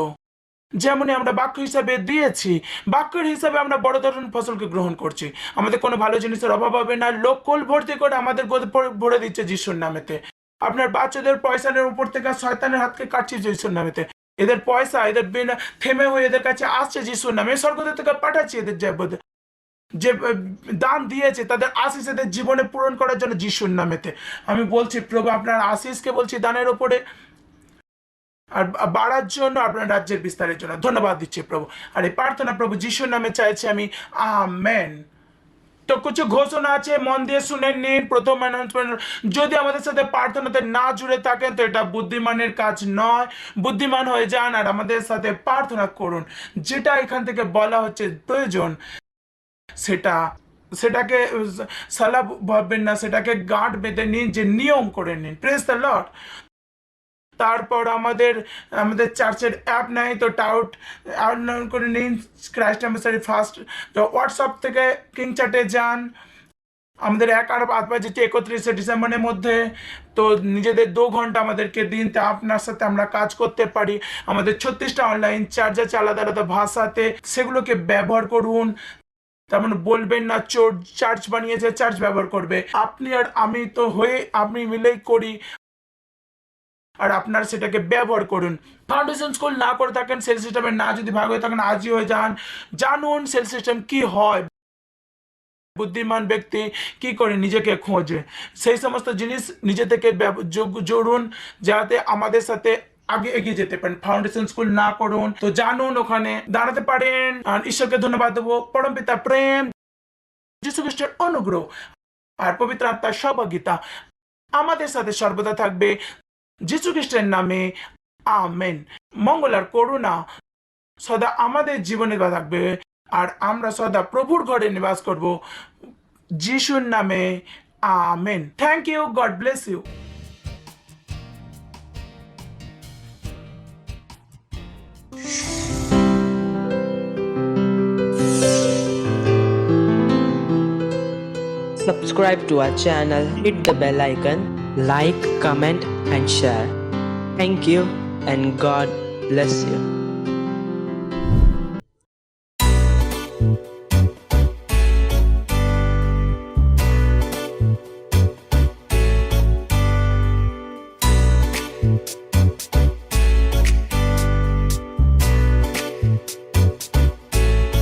যেমনই আমরা বাক্য হিসাবে দিয়েছি, বাক্যের হিসাবে আমরা বড় ধরনের ফসলকে গ্রহণ করছি। আমাদের কোনো ভালো জিনিসের অভাব হবে না। লোক কোল ভর্তি করে আমাদের ভরে দিচ্ছে যিশুর নামেতে। আপনার বাচ্চাদের পয়সার উপর থেকে শয়তানের হাতকে কাটছে যিশুর নামেতে। এদের পয়সা এদের থেমে হয়ে এদের কাছে আসছে যিশুর নামে। স্বর্গদূত থেকে পাঠাচ্ছি এদের যে দান দিয়েছে তাদের আশিস এদের জীবনে পূরণ করার জন্য যিশুর নামেতে। আমি বলছি প্রভু আপনার আশিসকে বলছি দানের ওপরে আর বাড়ার জন্য, আপনার রাজ্যের বিস্তারের জন্য ধন্যবাদ দিচ্ছি প্রভু। আর এই প্রার্থনা প্রভু যিশুর নামে চাইছি আমি, আমেন। তো কিছু ঘোষণা আছে, মন দিয়ে শুনে নিন। প্রথম অ্যানাউন্সমেন্ট, যদি আমাদের সাথে প্রার্থনাতে না জুড়ে থাকেন তো এটা বুদ্ধিমানের কাজ নয়। বুদ্ধিমান হয়ে যান আর আমাদের সাথে প্রার্থনা করুন। যেটা এখান থেকে বলা হচ্ছে প্রয়োজন সেটাকে সালা ভাববেন না, সেটাকে গাঁট বেঁধে নিন, যে নিয়ম করে নিন। Praise the lord. তারপর আমাদের চার্চের অ্যাপ নাই তো টাউট ডাউনলোড করে নিন, ক্রাইস্ট অ্যাম্বাসাডার ফার্স্ট। তো হোয়াটসঅ্যাপ থেকে কিং চ্যাটে যান। আমাদের 1 বাজে 31 ডিসেম্বরের মধ্যে। তো নিজেদের 2 ঘন্টা আমাদেরকে দিন, তা আপনার সাথে আমরা কাজ করতে পারি। আমাদের 36টা অনলাইন চার্জ আছে আলাদা আলাদা ভাষাতে, সেগুলোকে ব্যবহার করুন। তার মানে বলবেন না চার্চ বানিয়েছে, চার্চ ব্যবহার করবে। আপনি আর আমি তো হয়ে আপনি মিলেই করি, আর আপনারা সেটাকে ব্যবহার করুন। ফাউন্ডেশন স্কুল না করে থাকেন, সেল সিস্টেমে না যদি ভাগ হয়ে থাকেন আজই হয়ে যান। জানুন সেল সিস্টেম কি হয়, বুদ্ধিমান ব্যক্তি কি করে নিজেকে খোঁজে, সেই সমস্ত জিনিস নিজে থেকে জড়ুন যাতে আমাদের সাথে আগে এগিয়ে যেতে পারেন। ফাউন্ডেশন স্কুল না করুন তো জানুন, ওখানে দাঁড়াতে পারেন। আর ঈশ্বরকে ধন্যবাদ দেবো। পরম পিতা প্রেম, যীশু খ্রিস্টের অনুগ্রহ আর পবিত্র আত্মার সহভাগিতা আমাদের সাথে সর্বদা থাকবে। যীশু খ্রিস্টের নামে আমেন। মঙ্গল আর করুণা সদা আমাদের জীবনে থাকবে, আর আমরা সদা প্রভুর ঘরে নিবাস করব। যিশুর নামে amen. Thank you, God bless you. Subscribe to our channel, hit the bell icon, like, comment and share. Thank you and God bless you.